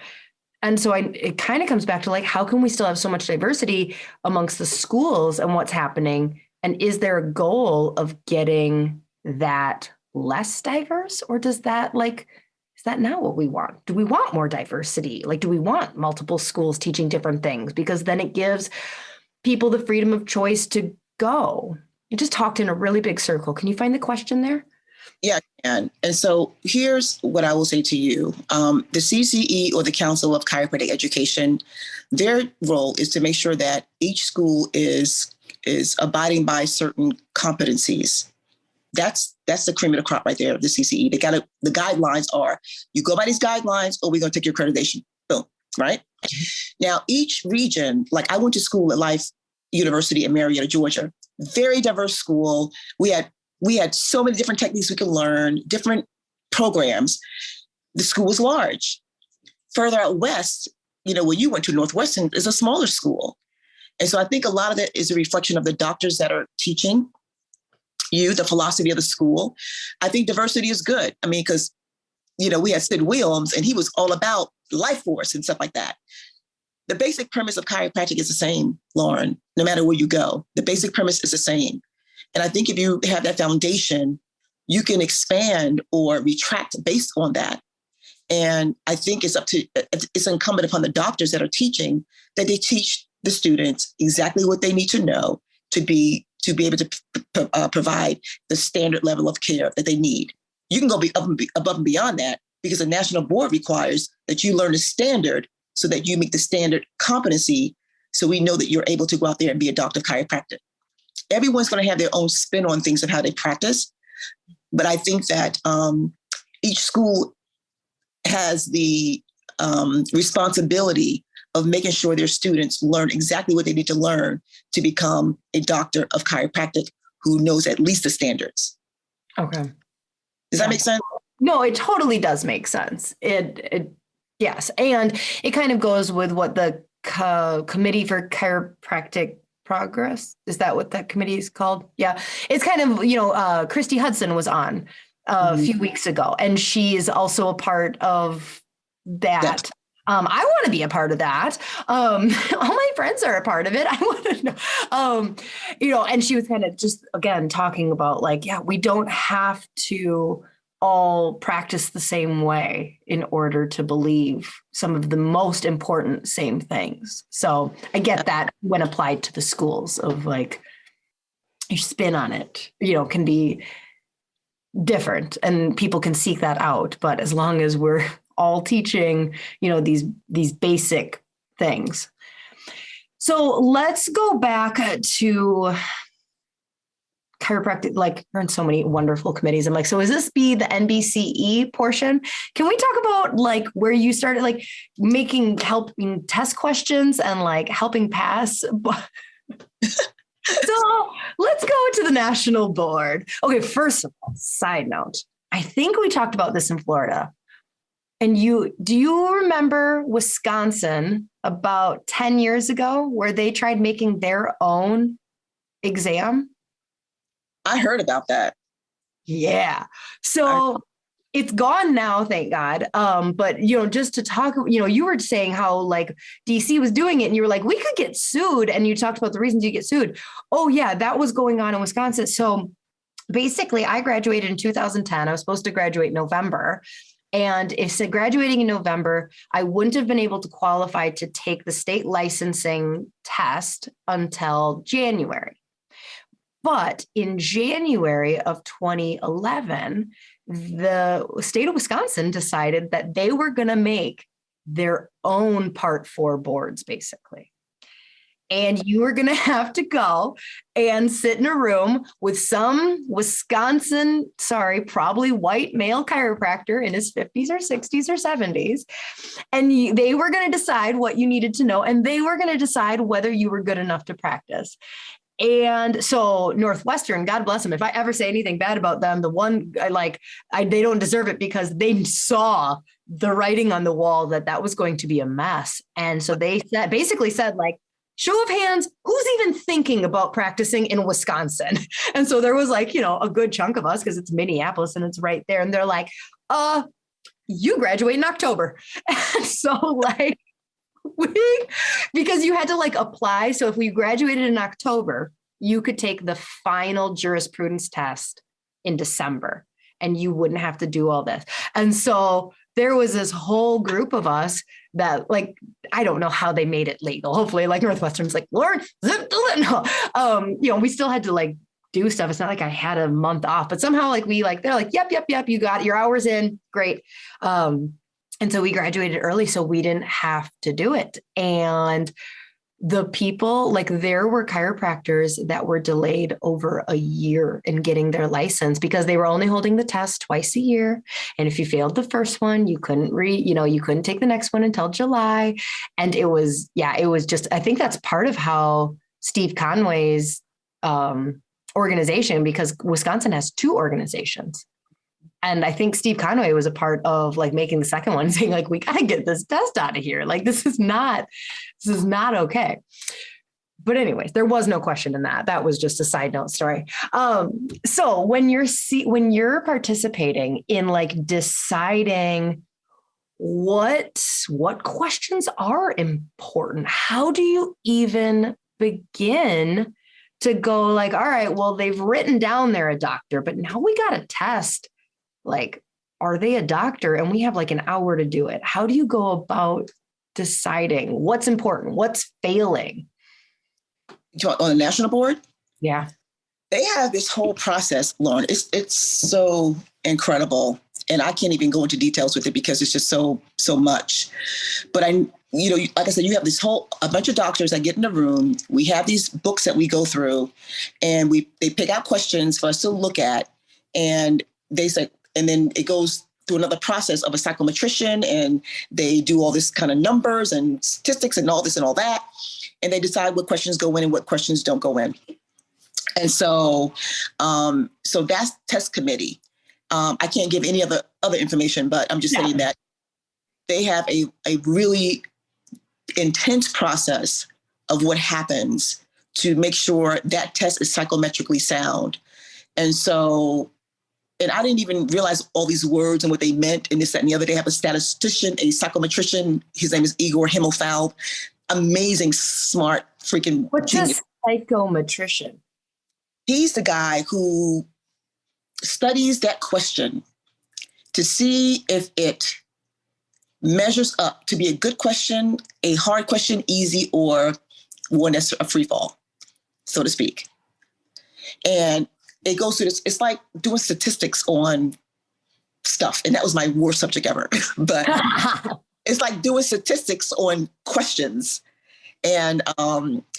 And so it kind of comes back to like, how can we still have so much diversity amongst the schools and what's happening? And is there a goal of getting that less diverse, or is that not what we want? Do we want more diversity? Like, do we want multiple schools teaching different things? Because then it gives people the freedom of choice to go. You just talked in a really big circle. Can you find the question there? Yeah, I can. And so here's what I will say to you. The CCE, or the Council of Chiropractic Education, their role is to make sure that each school is abiding by certain competencies. That's the cream of the crop right there, the CCE. The guidelines are, you go by these guidelines or we're going to take your accreditation. Boom, right? Now, each region, like I went to school at Life University in Marietta, Georgia, very diverse school. We had so many different techniques we could learn, different programs. The school was large. Further out west, where you went to, Northwestern, is a smaller school. And so I think a lot of that is a reflection of the doctors that are teaching you, the philosophy of the school. I think diversity is good. I mean, because, we had Sid Williams, and he was all about life force and stuff like that. The basic premise of chiropractic is the same, Lauryn, no matter where you go. The basic premise is the same. And I think if you have that foundation, you can expand or retract based on that. And I think it's incumbent upon the doctors that are teaching that they teach the students exactly what they need to know to be able to provide the standard level of care that they need. You can go above and beyond that, because the national board requires that you learn the standard so that you meet the standard competency. So we know that you're able to go out there and be a doctor of chiropractic. Everyone's going to have their own spin on things of how they practice. But I think that each school has the responsibility of making sure their students learn exactly what they need to learn to become a doctor of chiropractic who knows at least the standards. Okay. Does that make sense? No, it totally does make sense. Yes. And it kind of goes with what the Committee for Chiropractic Progress, is that what that committee is called? Yeah. It's kind of, Christy Hudson was on a few weeks ago, and she is also a part of that. I want to be a part of that. All my friends are a part of it. I want to know, and she was kind of just, again, talking about like, yeah, we don't have to all practice the same way in order to believe some of the most important same things. So I get that when applied to the schools of like, your spin on it, can be different and people can seek that out. But as long as we're all teaching, these basic things. So let's go back to chiropractic. Like, you're in so many wonderful committees. I'm like, so is this be the NBCE portion? Can we talk about like where you started, like helping test questions and like helping pass? So let's go to the national board. Okay, first of all, side note, I think we talked about this in Florida. And do you remember Wisconsin about 10 years ago where they tried making their own exam? I heard about that. Yeah. So it's gone now, thank God. But just to talk, you were saying how like DC was doing it and you were like, we could get sued. And you talked about the reasons you get sued. Oh yeah, that was going on in Wisconsin. So basically I graduated in 2010. I was supposed to graduate in November. And if graduating in November, I wouldn't have been able to qualify to take the state licensing test until January. But in January of 2011, the state of Wisconsin decided that they were going to make their own Part 4 boards, basically. And you were going to have to go and sit in a room with some Wisconsin, probably white male chiropractor in his 50s or 60s or 70s. And they were going to decide what you needed to know. And they were going to decide whether you were good enough to practice. And so Northwestern, God bless them. If I ever say anything bad about them, they don't deserve it because they saw the writing on the wall that was going to be a mess. And so they basically said like, show of hands, who's even thinking about practicing in Wisconsin? And so there was like, a good chunk of us because it's Minneapolis and it's right there. And they're like, you graduate in October. And so like, because you had to like apply. So if we graduated in October, you could take the final jurisprudence test in December and you wouldn't have to do all this. And so there was this whole group of us that like, I don't know how they made it legal. Hopefully like Northwestern's like, Lord, no. We still had to like do stuff. It's not like I had a month off, but somehow like they're like, yep. You got your hours in. Great. And so we graduated early, so we didn't have to do it. And the people, like there were chiropractors that were delayed over a year in getting their license because they were only holding the test twice a year. And if you failed the first one, you couldn't you couldn't take the next one until July. And it was just, I think that's part of how Steve Conway's organization, because Wisconsin has two organizations. And I think Steve Conway was a part of like making the second one, saying like, we got to get this test out of here. Like, this is not okay. But anyways, there was no question in that. That was just a side note story. So when you're participating in like deciding what questions are important, how do you even begin to go like, all right, well, they've written down they're a doctor, but now we got to test. Like, are they a doctor? And we have like an hour to do it. How do you go about deciding what's important, what's failing? On the national board? Yeah. They have this whole process, Lauryn. It's so incredible. And I can't even go into details with it because it's just so much. But like I said, you have a bunch of doctors that get in the room. We have these books that we go through and they pick out questions for us to look at. And they say, and then it goes through another process of a psychometrician, and they do all this kind of numbers and statistics and all this and all that. And they decide what questions go in and what questions don't go in. And so that's test committee. I can't give any other information, but I'm just saying that they have a really intense process of what happens to make sure that test is psychometrically sound. And I didn't even realize all these words and what they meant and this, that, and the other. They have a statistician, a psychometrician. His name is Igor Himmelfeld. Amazing, smart, freaking What's genius. A psychometrician? He's the guy who studies that question to see if it measures up to be a good question, a hard question, easy, or one that's a free fall, so to speak. And it goes through this, it's like doing statistics on stuff. And that was my worst subject ever. But it's like doing statistics on questions. And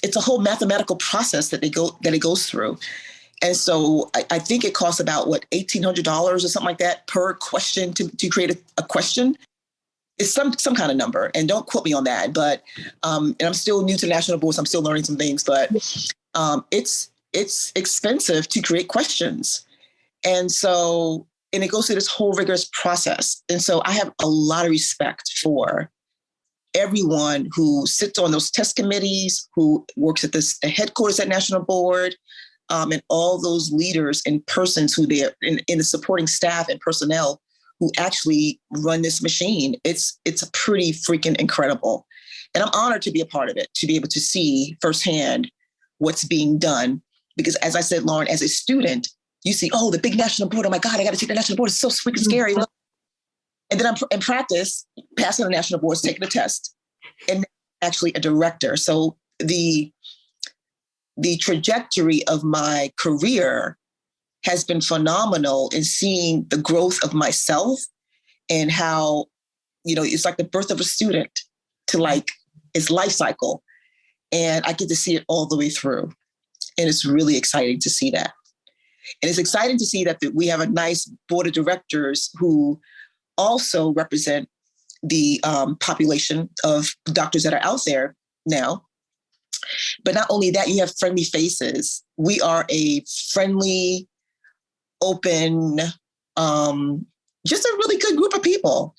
it's a whole mathematical process that it goes through. And so I think it costs about $1,800 or something like that per question to create a question. It's some kind of number, and don't quote me on that. But and I'm still new to the national board, so I'm still learning some things. But it's expensive to create questions. And it goes through this whole rigorous process. And so I have a lot of respect for everyone who sits on those test committees, who works at the headquarters at National Board, and all those leaders and persons who they're in the supporting staff and personnel who actually run this machine. It's pretty freaking incredible. And I'm honored to be a part of it, to be able to see firsthand what's being done. Because as I said, Lauryn, as a student, you see, oh, the big national board. Oh my God, I got to take the national board. It's so freaking scary. And then I'm in practice, passing the national boards, taking the test, and actually a director. So the trajectory of my career has been phenomenal in seeing the growth of myself and how, it's like the birth of a student to like its life cycle. And I get to see it all the way through. And it's really exciting to see that. And it's exciting to see that we have a nice board of directors who also represent the population of doctors that are out there now. But not only that, you have friendly faces. We are a friendly, open, just a really good group of people.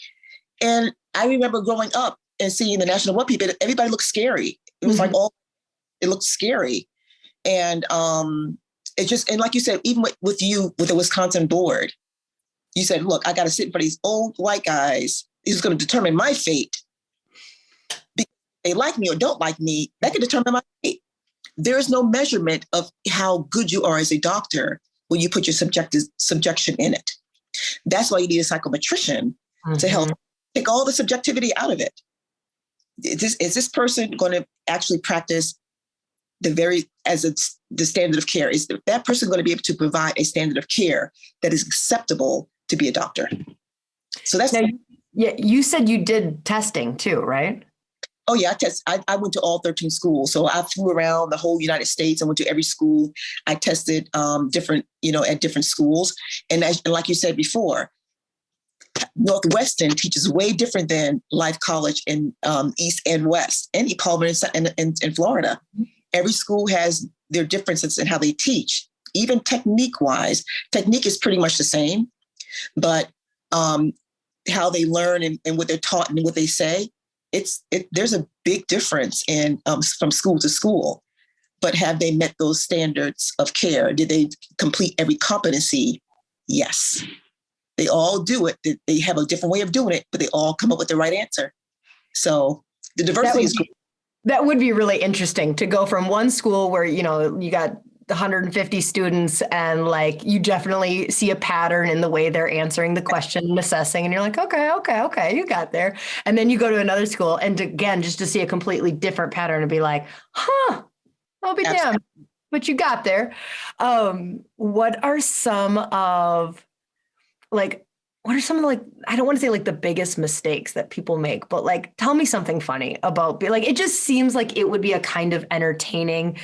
And I remember growing up and seeing the National Board people, everybody looked scary. It was like, it looked scary. And it just, and like you said, even with you, with the Wisconsin board, you said, look, I got to sit in front of these old white guys. This is going to determine my fate. Because they like me or don't like me, that can determine my fate. There is no measurement of how good you are as a doctor when you put your subjection in it. That's why you need a psychometrician to help take all the subjectivity out of it. Is this person going to actually practice the standard of care? Is that person going to be able to provide a standard of care that is acceptable to be a doctor? So that's... Now, yeah, you said you did testing too, right? Oh yeah, I went to all 13 schools. So I flew around the whole United States. I went to every school. I tested different, at different schools. And like you said before, Northwestern teaches way different than Life College in East and West, and Palmer in Florida. Every school has their differences in how they teach. Even technique-wise, technique is pretty much the same, but how they learn and what they're taught and what they say, there's a big difference in from school to school. But have they met those standards of care? Did they complete every competency? Yes. They all do it. They have a different way of doing it, but they all come up with the right answer. So the diversity is great. That would be really interesting to go from one school where, you got 150 students and like you definitely see a pattern in the way they're answering the question and assessing. And you're like, okay, you got there. And then you go to another school and again, just to see a completely different pattern and be like, I'll be damned, but you got there. What are some of I don't want to say like the biggest mistakes that people make, but like, tell me something funny about, it just seems like it would be a kind of entertaining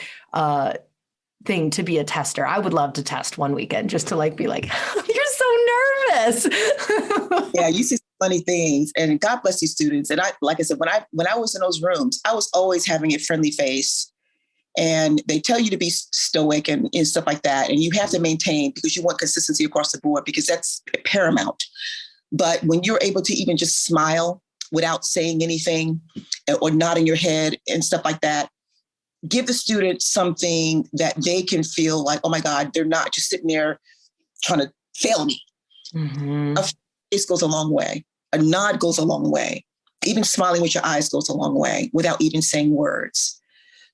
thing to be a tester. I would love to test one weekend just to be like, you're so nervous. Yeah, you see funny things, and God bless these students. And like I said, when I was in those rooms, I was always having a friendly face. And they tell you to be stoic and stuff like that. And you have to maintain, because you want consistency across the board, because that's paramount. But when you're able to even just smile without saying anything or nodding your head and stuff like that, give the student something that they can feel like, oh my God, they're not just sitting there trying to fail me. Mm-hmm. A face goes a long way. A nod goes a long way. Even smiling with your eyes goes a long way without even saying words.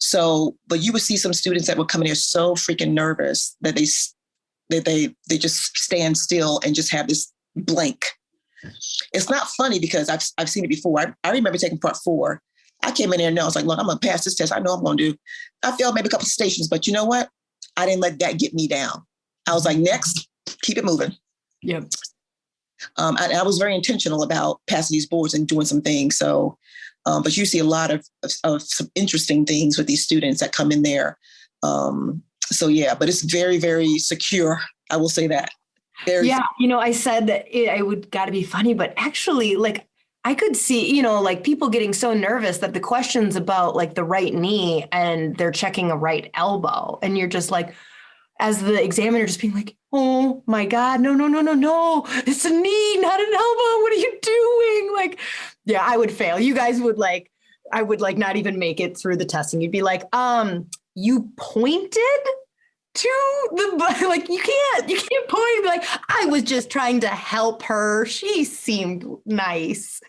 So, but you would see some students that would come in here so freaking nervous that they just stand still and just have this blank. It's not funny because I've seen it before. I remember taking part 4. I came in there and I was like, look, I'm going to pass this test. I know I'm going to do. I failed maybe a couple of stations, but you know what? I didn't let that get me down. I was like, next, keep it moving. Yeah. I was very intentional about passing these boards and doing some things. So, but you see a lot of some interesting things with these students that come in there. So yeah, but it's very, very secure. I will say that. I said that it would got to be funny, but actually I could see, people getting so nervous that the question's about the right knee and they're checking a right elbow. And you're just as the examiner just being like, oh my God, no. It's a knee, not an elbow. What are you doing? Yeah, I would fail. You guys would I would not even make it through the testing. You'd be like, you pointed to the, like, you can't point and be like, I was just trying to help her. She seemed nice.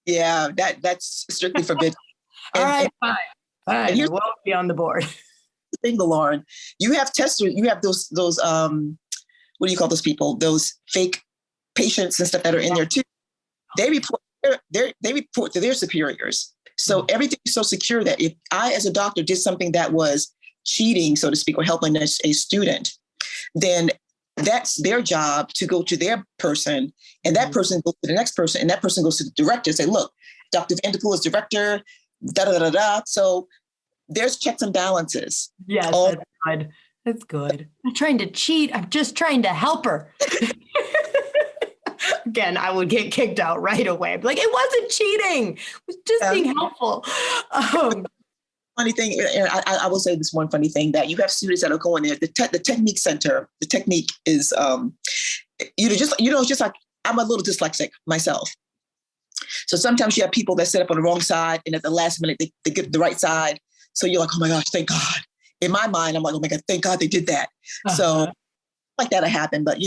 Yeah, that's strictly forbidden. All right, fine. And here's I won't be on the board. the thing, Lauren, you have testers, you have those what do you call those people? Those fake patients and stuff that are in there too. They report to their superiors. So everything is so secure that if I, as a doctor, did something that was cheating, so to speak, or helping a student, then that's their job to go to their person, and that person goes to the next person, and that person goes to the director and say, look, Dr. Vanterpool is director, da da da da. So there's checks and balances. Yes, that's good. That's good. I'm not trying to cheat. I'm just trying to help her. Again, I would get kicked out right away. Like, it wasn't cheating. It was just being helpful. Funny thing, I will say this one funny thing, that you have students that are going there. The technique center, the technique is, just like, I'm a little dyslexic myself. So sometimes you have people that sit up on the wrong side, and at the last minute, they get the right side. So you're like, oh my gosh, thank God. In my mind, I'm like, oh my God, thank God they did that. So like that'll happen. But,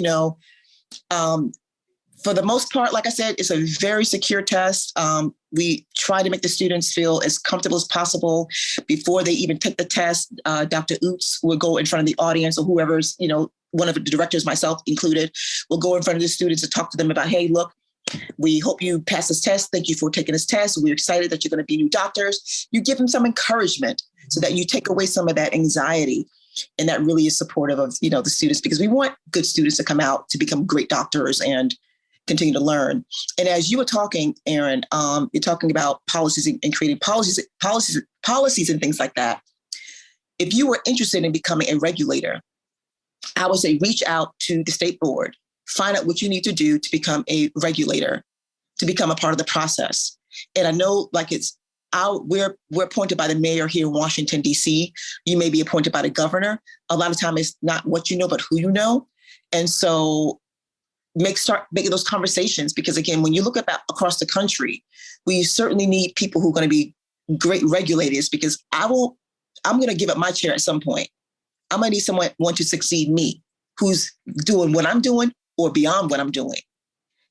for the most part, like I said, it's a very secure test. We try to make the students feel as comfortable as possible before they even take the test. Dr. Oots will go in front of the audience, or whoever's, one of the directors, myself included, will go in front of the students and talk to them about, hey, look, we hope you pass this test. Thank you for taking this test. We're excited that you're going to be new doctors. You give them some encouragement so that you take away some of that anxiety. And that really is supportive of, the students, because we want good students to come out to become great doctors and continue to learn. And as you were talking, Erin, you're talking about policies and creating policies and things like that. If you were interested in becoming a regulator, I would say reach out to the state board, find out what you need to do to become a regulator, to become a part of the process. And I know, like, we're appointed by the mayor here in Washington, DC. You may be appointed by the governor. A lot of time it's not what you know, but who you know. And so start making those conversations, because again, when you look across the country, we certainly need people who are going to be great regulators, because I'm going to give up my chair at some point. I'm going to need someone to succeed me, who's doing what I'm doing or beyond what I'm doing.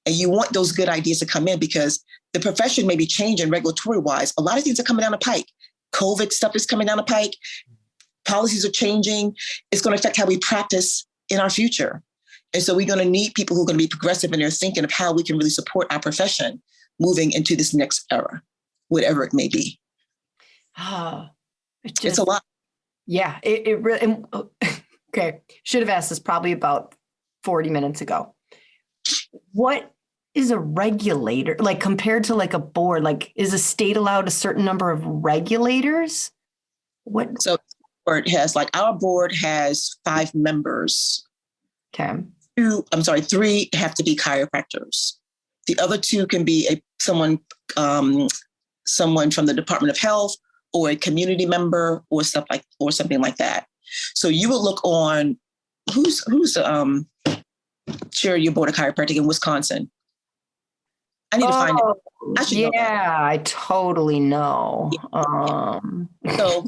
And you want those good ideas to come in, because the profession may be changing regulatory wise. A lot of things are coming down the pike. COVID stuff is coming down the pike. Policies are changing. It's going to affect how we practice in our future. And so we're going to need people who are going to be progressive in their thinking of how we can really support our profession moving into this next era, whatever it may be. It's a lot. Yeah, it really, okay. Should have asked this probably about 40 minutes ago. What is a regulator, like, compared to like a board? Like, is a state allowed a certain number of regulators? What? So our board has 5 members. Okay. 3 have to be chiropractors. The other 2 can be someone from the Department of Health, or a community member, or something like that. So you would look on who's chair of your board of chiropractic in Wisconsin. I need to find it. I should know that. I totally know. Yeah. So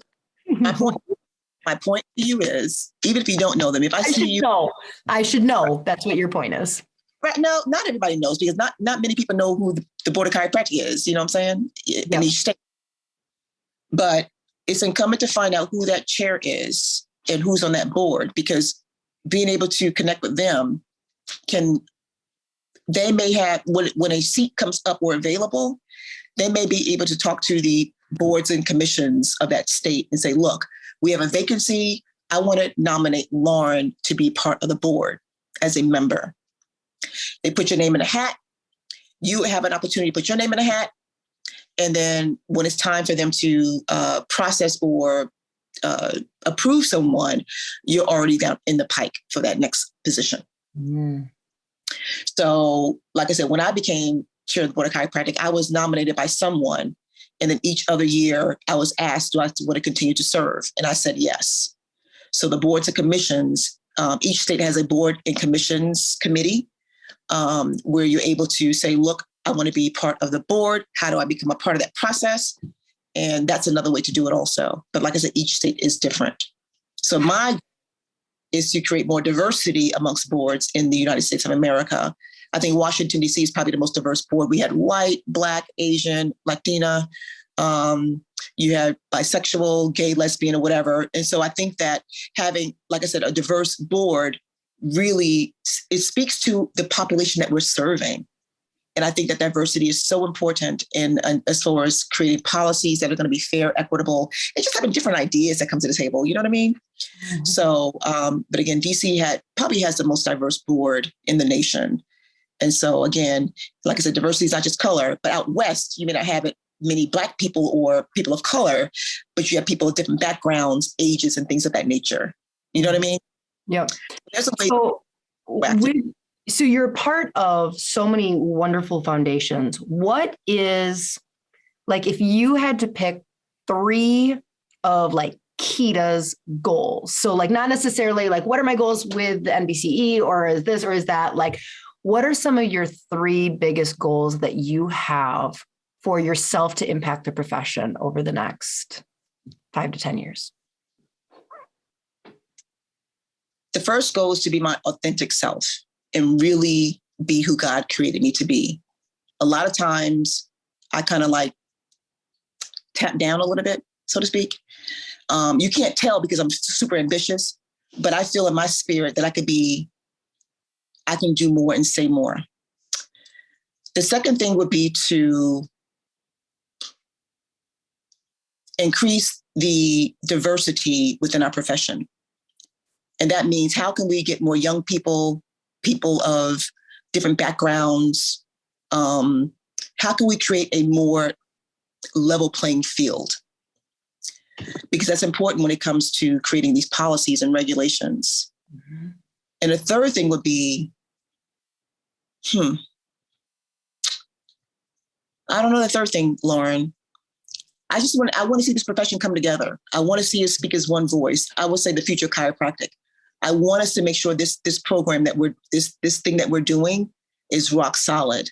my point to you is, even if you don't know them, if I see you, I should know. That's what your point is. Right? No, not everybody knows, because not many people know who the Board of Chiropractic is. You know what I'm saying? In each state. But it's incumbent to find out who that chair is and who's on that board, because being able to connect with them they may have, when a seat comes up or available, they may be able to talk to the boards and commissions of that state and say, look, we have a vacancy. I want to nominate Lauryn to be part of the board as a member. They put your name in a hat. You have an opportunity to put your name in a hat. And then when it's time for them to process or approve someone, you're already down in the pike for that next position. Mm. So, like I said, when I became chair of the Board of Chiropractic, I was nominated by someone. And then each other year I was asked, do I want to continue to serve? And I said, yes. So the boards and commissions, each state has a board and commissions committee where you're able to say, look, I want to be part of the board. How do I become a part of that process? And that's another way to do it also. But like I said, each state is different. So my is to create more diversity amongst boards in the United States of America. I think Washington, D.C. is probably the most diverse board. We had white, Black, Asian, Latina, you had bisexual, gay, lesbian, or whatever. And so I think that having, like I said, a diverse board really, it speaks to the population that we're serving. And I think that diversity is so important in as far as creating policies that are going to be fair, equitable, and just having different ideas that come to the table. You know what I mean? Mm-hmm. So, but again, DC probably has the most diverse board in the nation. And so again, like I said, diversity is not just color, but out West, you may not have it many Black people or people of color, but you have people of different backgrounds, ages, and things of that nature. You know what I mean? Yep. There's a way So you're part of so many wonderful foundations. What is, like, if you had to pick 3 of like Keita's goals? So like, not necessarily like, what are my goals with the NBCE, or is this, or is that, like, what are some of your 3 biggest goals that you have for yourself to impact the profession over the next 5 to 10 years? The first goal is to be my authentic self and really be who God created me to be. A lot of times I kind of like tap down a little bit, so to speak. You can't tell because I'm super ambitious, but I feel in my spirit that I can do more and say more. The second thing would be to increase the diversity within our profession. And that means, how can we get more young people of different backgrounds? How can we create a more level playing field? Because that's important when it comes to creating these policies and regulations. Mm-hmm. And the third thing would be, I don't know the third thing, Lauryn. I want to see this profession come together. I want to see us speak as one voice. I would say the future of chiropractic. I want us to make sure this program that this thing that we're doing is rock solid,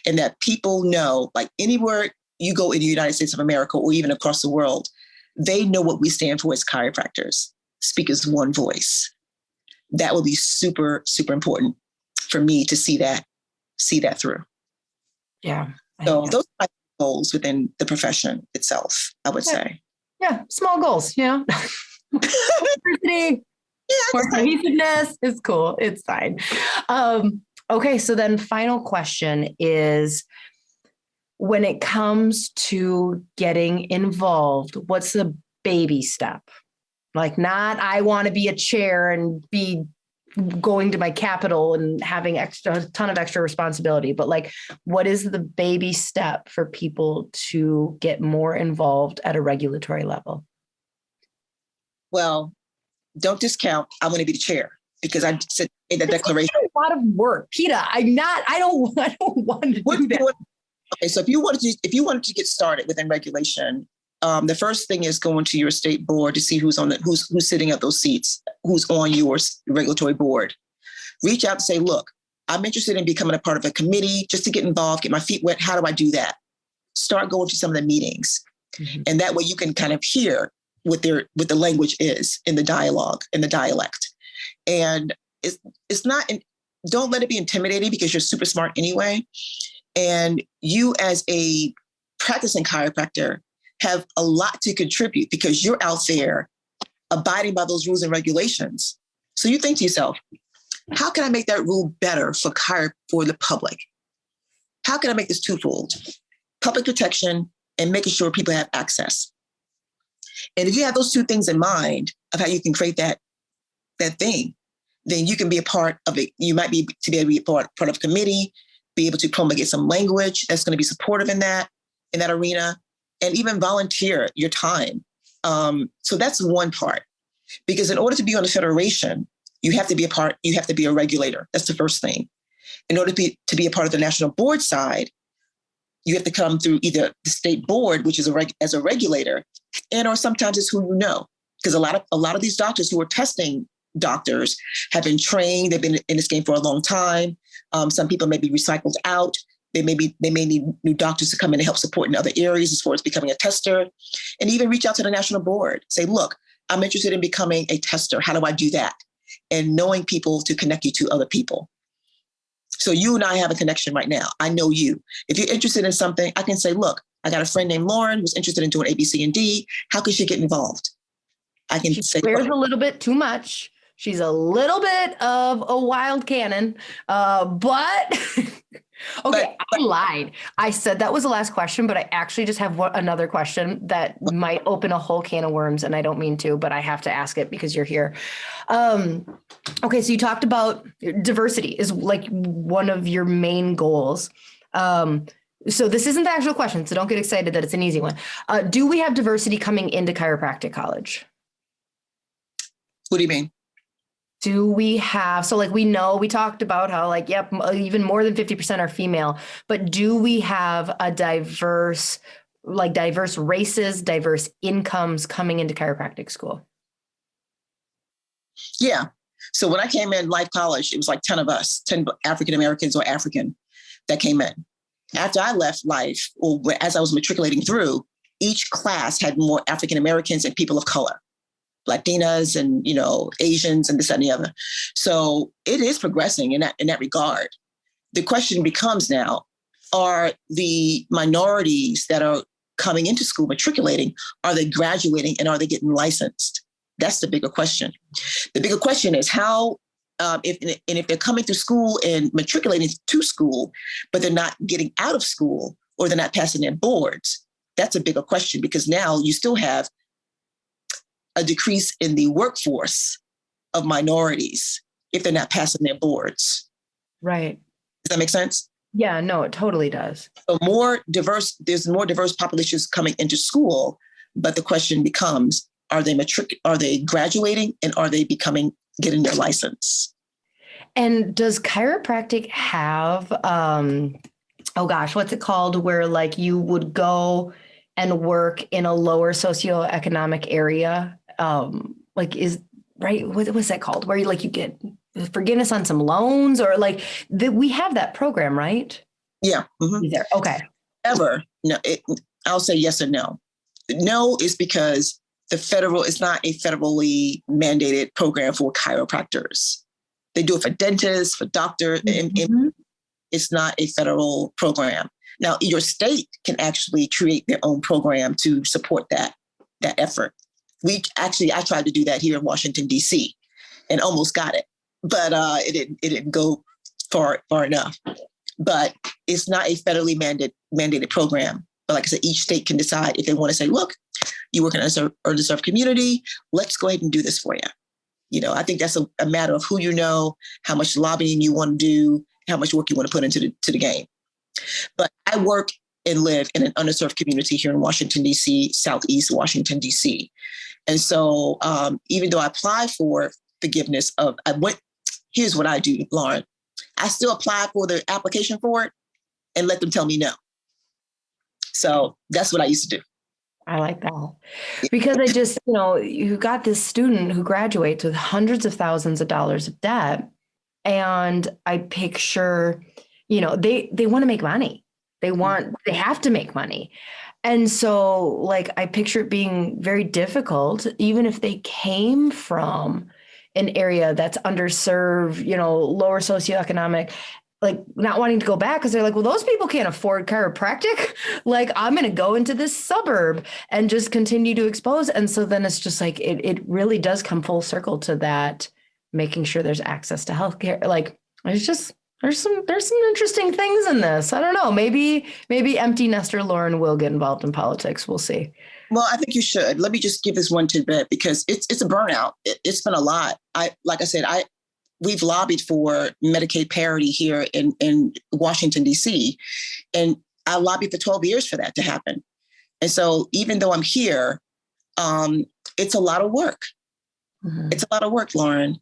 and that people know, like anywhere you go in the United States of America or even across the world, they know what we stand for as chiropractors. Speak as one voice. That will be super, super important for me to see that through. Yeah. So those are my goals within the profession itself, I would say. Yeah, small goals, you know. Diversity. More cohesiveness is cool. It's fine. Okay. So then final question is, when it comes to getting involved, what's the baby step? Like, not, I want to be a chair and be going to my capital and having a ton of extra responsibility, but like, what is the baby step for people to get more involved at a regulatory level? Well, don't discount, I want to be the chair, because I said in the declaration. A lot of work, Keita. I don't want to do that. Okay, so if you wanted to get started within regulation, the first thing is going to your state board to see who's sitting at those seats, who's on your regulatory board. Reach out and say, look, I'm interested in becoming a part of a committee just to get involved, get my feet wet. How do I do that? Start going to some of the meetings, and that way you can kind of hear what the language is in the dialogue, in the dialect. And it's not, don't let it be intimidating, because you're super smart anyway. And you, as a practicing chiropractor, have a lot to contribute, because you're out there abiding by those rules and regulations. So you think to yourself, how can I make that rule better for the public? How can I make this twofold? Public protection and making sure people have access. And if you have those two things in mind of how you can create that thing, then you can be a part of it. You might be able to be a part of a committee, be able to promulgate some language that's going to be supportive in that arena, and even volunteer your time. So that's one part. Because in order to be on the federation, you have to be a regulator. That's the first thing. In order to be a part of the national board side, you have to come through either the state board, which is as a regulator, or sometimes it's who you know. Because a lot of these doctors who are testing doctors have been trained. They've been in this game for a long time. Some people may be recycled out. They may need new doctors to come in and help support in other areas as far as becoming a tester, and even reach out to the national board. Say, look, I'm interested in becoming a tester. How do I do that? and knowing people to connect you to other people. So you and I have a connection right now. I know you. If you're interested in something, I can say, look, I got a friend named Lauryn who's interested in doing A, B, C, and D. How can she get involved? I can say, swears a little bit too much. She's a little bit of a wild cannon, but okay, I lied. I said that was the last question, but I actually just have another question that might open a whole can of worms, and I don't mean to, but I have to ask it because you're here. Okay, so you talked about diversity is like one of your main goals. So this isn't the actual question, so don't get excited that it's an easy one. Do we have diversity coming into chiropractic college? What do you mean? Do we have, so like we talked about how like, yep, even more than 50% are female, but do we have a diverse races, diverse incomes coming into chiropractic school? Yeah. So when I came in Life College, it was like 10 of us, 10 African-Americans or African that came in. After I left Life, or as I was matriculating through, each class had more African-Americans and people of color. Latinas and, Asians and this, that, and the other. So it is progressing in that regard. The question becomes now, are the minorities that are coming into school, matriculating, are they graduating and are they getting licensed? That's the bigger question. The bigger question is how, if they're coming through school and matriculating to school, but they're not getting out of school or they're not passing their boards, that's a bigger question because now you still have a decrease in the workforce of minorities if they're not passing their boards. Right. Does that make sense? Yeah, no, it totally does. So there's more diverse populations coming into school, but the question becomes, are they graduating and are they getting their license? And does chiropractic have, what's it called? Where like you would go and work in a lower socioeconomic area? What was that called? Where you get forgiveness on some loans or we have that program, right? Yeah. Mm-hmm. There. Okay. No, I'll say yes or no. No is because it's not a federally mandated program for chiropractors. They do it for dentists, for doctors, Mm-hmm. and it's not a federal program. Now, your state can actually create their own program to support that effort. I tried to do that here in Washington, D.C. and almost got it, but it didn't go far enough. But it's not a federally mandated program. But like I said, each state can decide if they want to say, look, you work in an underserved community, let's go ahead and do this for you. I think that's a matter of who you know, how much lobbying you want to do, how much work you want to put into the game. But I work and live in an underserved community here in Washington, D.C., Southeast Washington, D.C. And so even though I applied for forgiveness here's what I do, Lauryn. I still apply for the application for it and let them tell me no. So that's what I used to do. I like that because I just, you got this student who graduates with hundreds of thousands of dollars of debt. And I picture, they want to make money. They have to make money. And so I picture it being very difficult, even if they came from an area that's underserved, lower socioeconomic, not wanting to go back because they're like, well, those people can't afford chiropractic. I'm going to go into this suburb and just continue to expose. And so then it's just it really does come full circle to that, making sure there's access to healthcare. There's some interesting things in this. I don't know. Maybe empty nester Lauryn will get involved in politics. We'll see. Well, I think you should. Let me just give this one tidbit because it's a burnout. It's been a lot. We've lobbied for Medicaid parity here in Washington, D.C., and I lobbied for 12 years for that to happen. And so even though I'm here, it's a lot of work. Mm-hmm. It's a lot of work, Lauryn.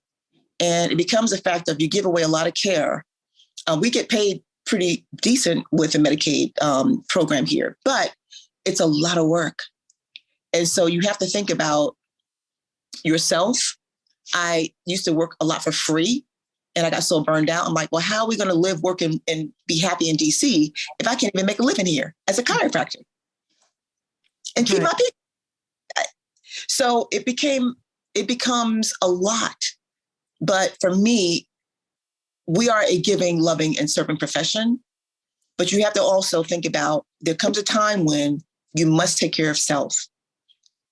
And it becomes a fact of you give away a lot of care. We get paid pretty decent with the Medicaid program here, but it's a lot of work. And so you have to think about yourself. I used to work a lot for free and I got so burned out. I'm like, well, how are we going to live, work, and be happy in DC if I can't even make a living here as a chiropractor and keep my people? So it becomes a lot. But for me, we are a giving, loving, and serving profession. But you have to also think about, there comes a time when you must take care of self,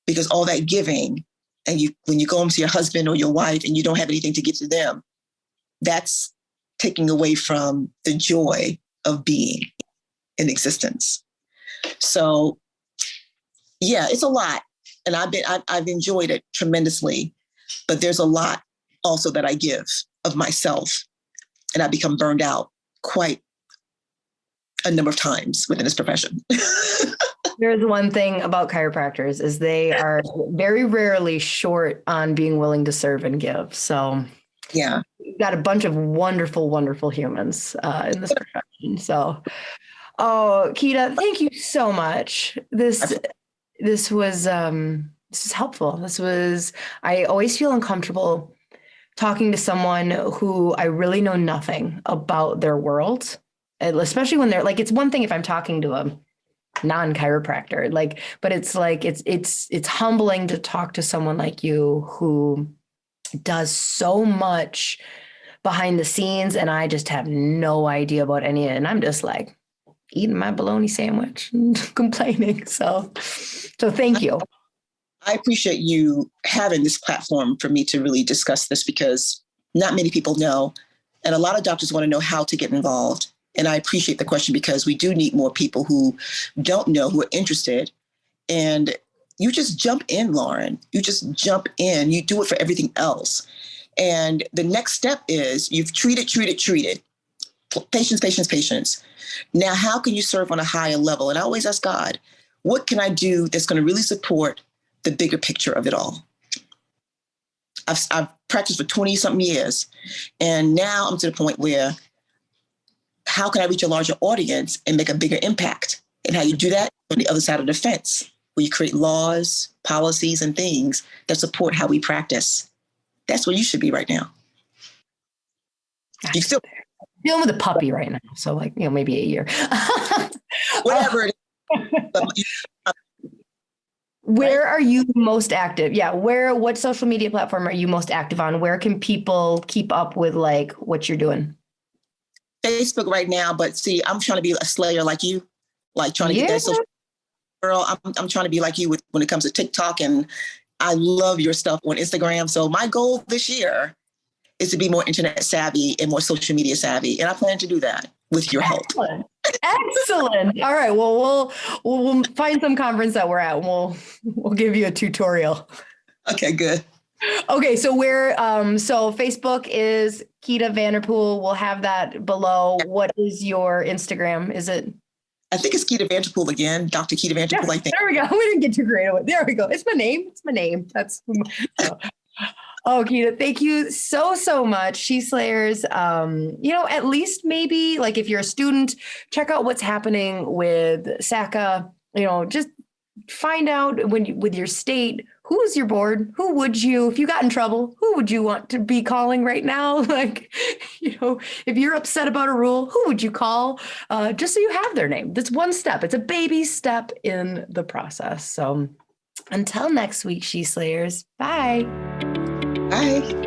because all that giving, and when you go home to your husband or your wife and you don't have anything to give to them, that's taking away from the joy of being in existence. So yeah, it's a lot. And I've enjoyed it tremendously, but there's a lot also that I give of myself, and I become burned out quite a number of times within this profession. There's one thing about chiropractors is they are very rarely short on being willing to serve and give. So yeah, we've got a bunch of wonderful, wonderful humans in this profession. So, Keita, thank you so much. This was helpful. I always feel uncomfortable talking to someone who I really know nothing about their world, especially when they're like, it's one thing if I'm talking to a non-chiropractor, but it's humbling to talk to someone like you who does so much behind the scenes, and I just have no idea about any of it. And I'm just like eating my bologna sandwich and complaining. So thank you. I appreciate you having this platform for me to really discuss this, because not many people know, and a lot of doctors want to know how to get involved. And I appreciate the question, because we do need more people who don't know, who are interested. And you just jump in, Lauryn. You just jump in. You do it for everything else. And the next step is you've treated. Patience. Now, how can you serve on a higher level? And I always ask God, what can I do that's going to really support the bigger picture of it all? I've practiced for 20 something years. And now I'm to the point where, how can I reach a larger audience and make a bigger impact? And how you do that on the other side of the fence, where you create laws, policies, and things that support how we practice. That's where you should be right now. You still dealing with a puppy right now, so maybe a year. Whatever it is. Where are you most active? Yeah, what social media platform are you most active on? Where can people keep up with what you're doing? Facebook right now, but see, I'm trying to be a slayer like you, trying to get that social girl. I'm trying to be like you when it comes to TikTok, and I love your stuff on Instagram. So my goal this year is to be more internet savvy and more social media savvy, and I plan to do that with your help. Excellent. All right. Well, we'll find some conference that we're at, and we'll give you a tutorial. Okay, good. Okay, so Facebook is Keita Vanterpool. We'll have that below. What is your Instagram? Is it? I think it's Keita Vanterpool again, Dr. Keita Vanterpool, I think. There we go. We didn't get too creative. There we go. It's my name. That's. Oh, Keita, thank you so much. She Slayers, at least maybe if you're a student, check out what's happening with SACA, just find out with your state, who's your board? Who would you, if you got in trouble, who would you want to be calling right now? If you're upset about a rule, who would you call? Just so you have their name. That's one step. It's a baby step in the process. So until next week, She Slayers. Bye. Bye.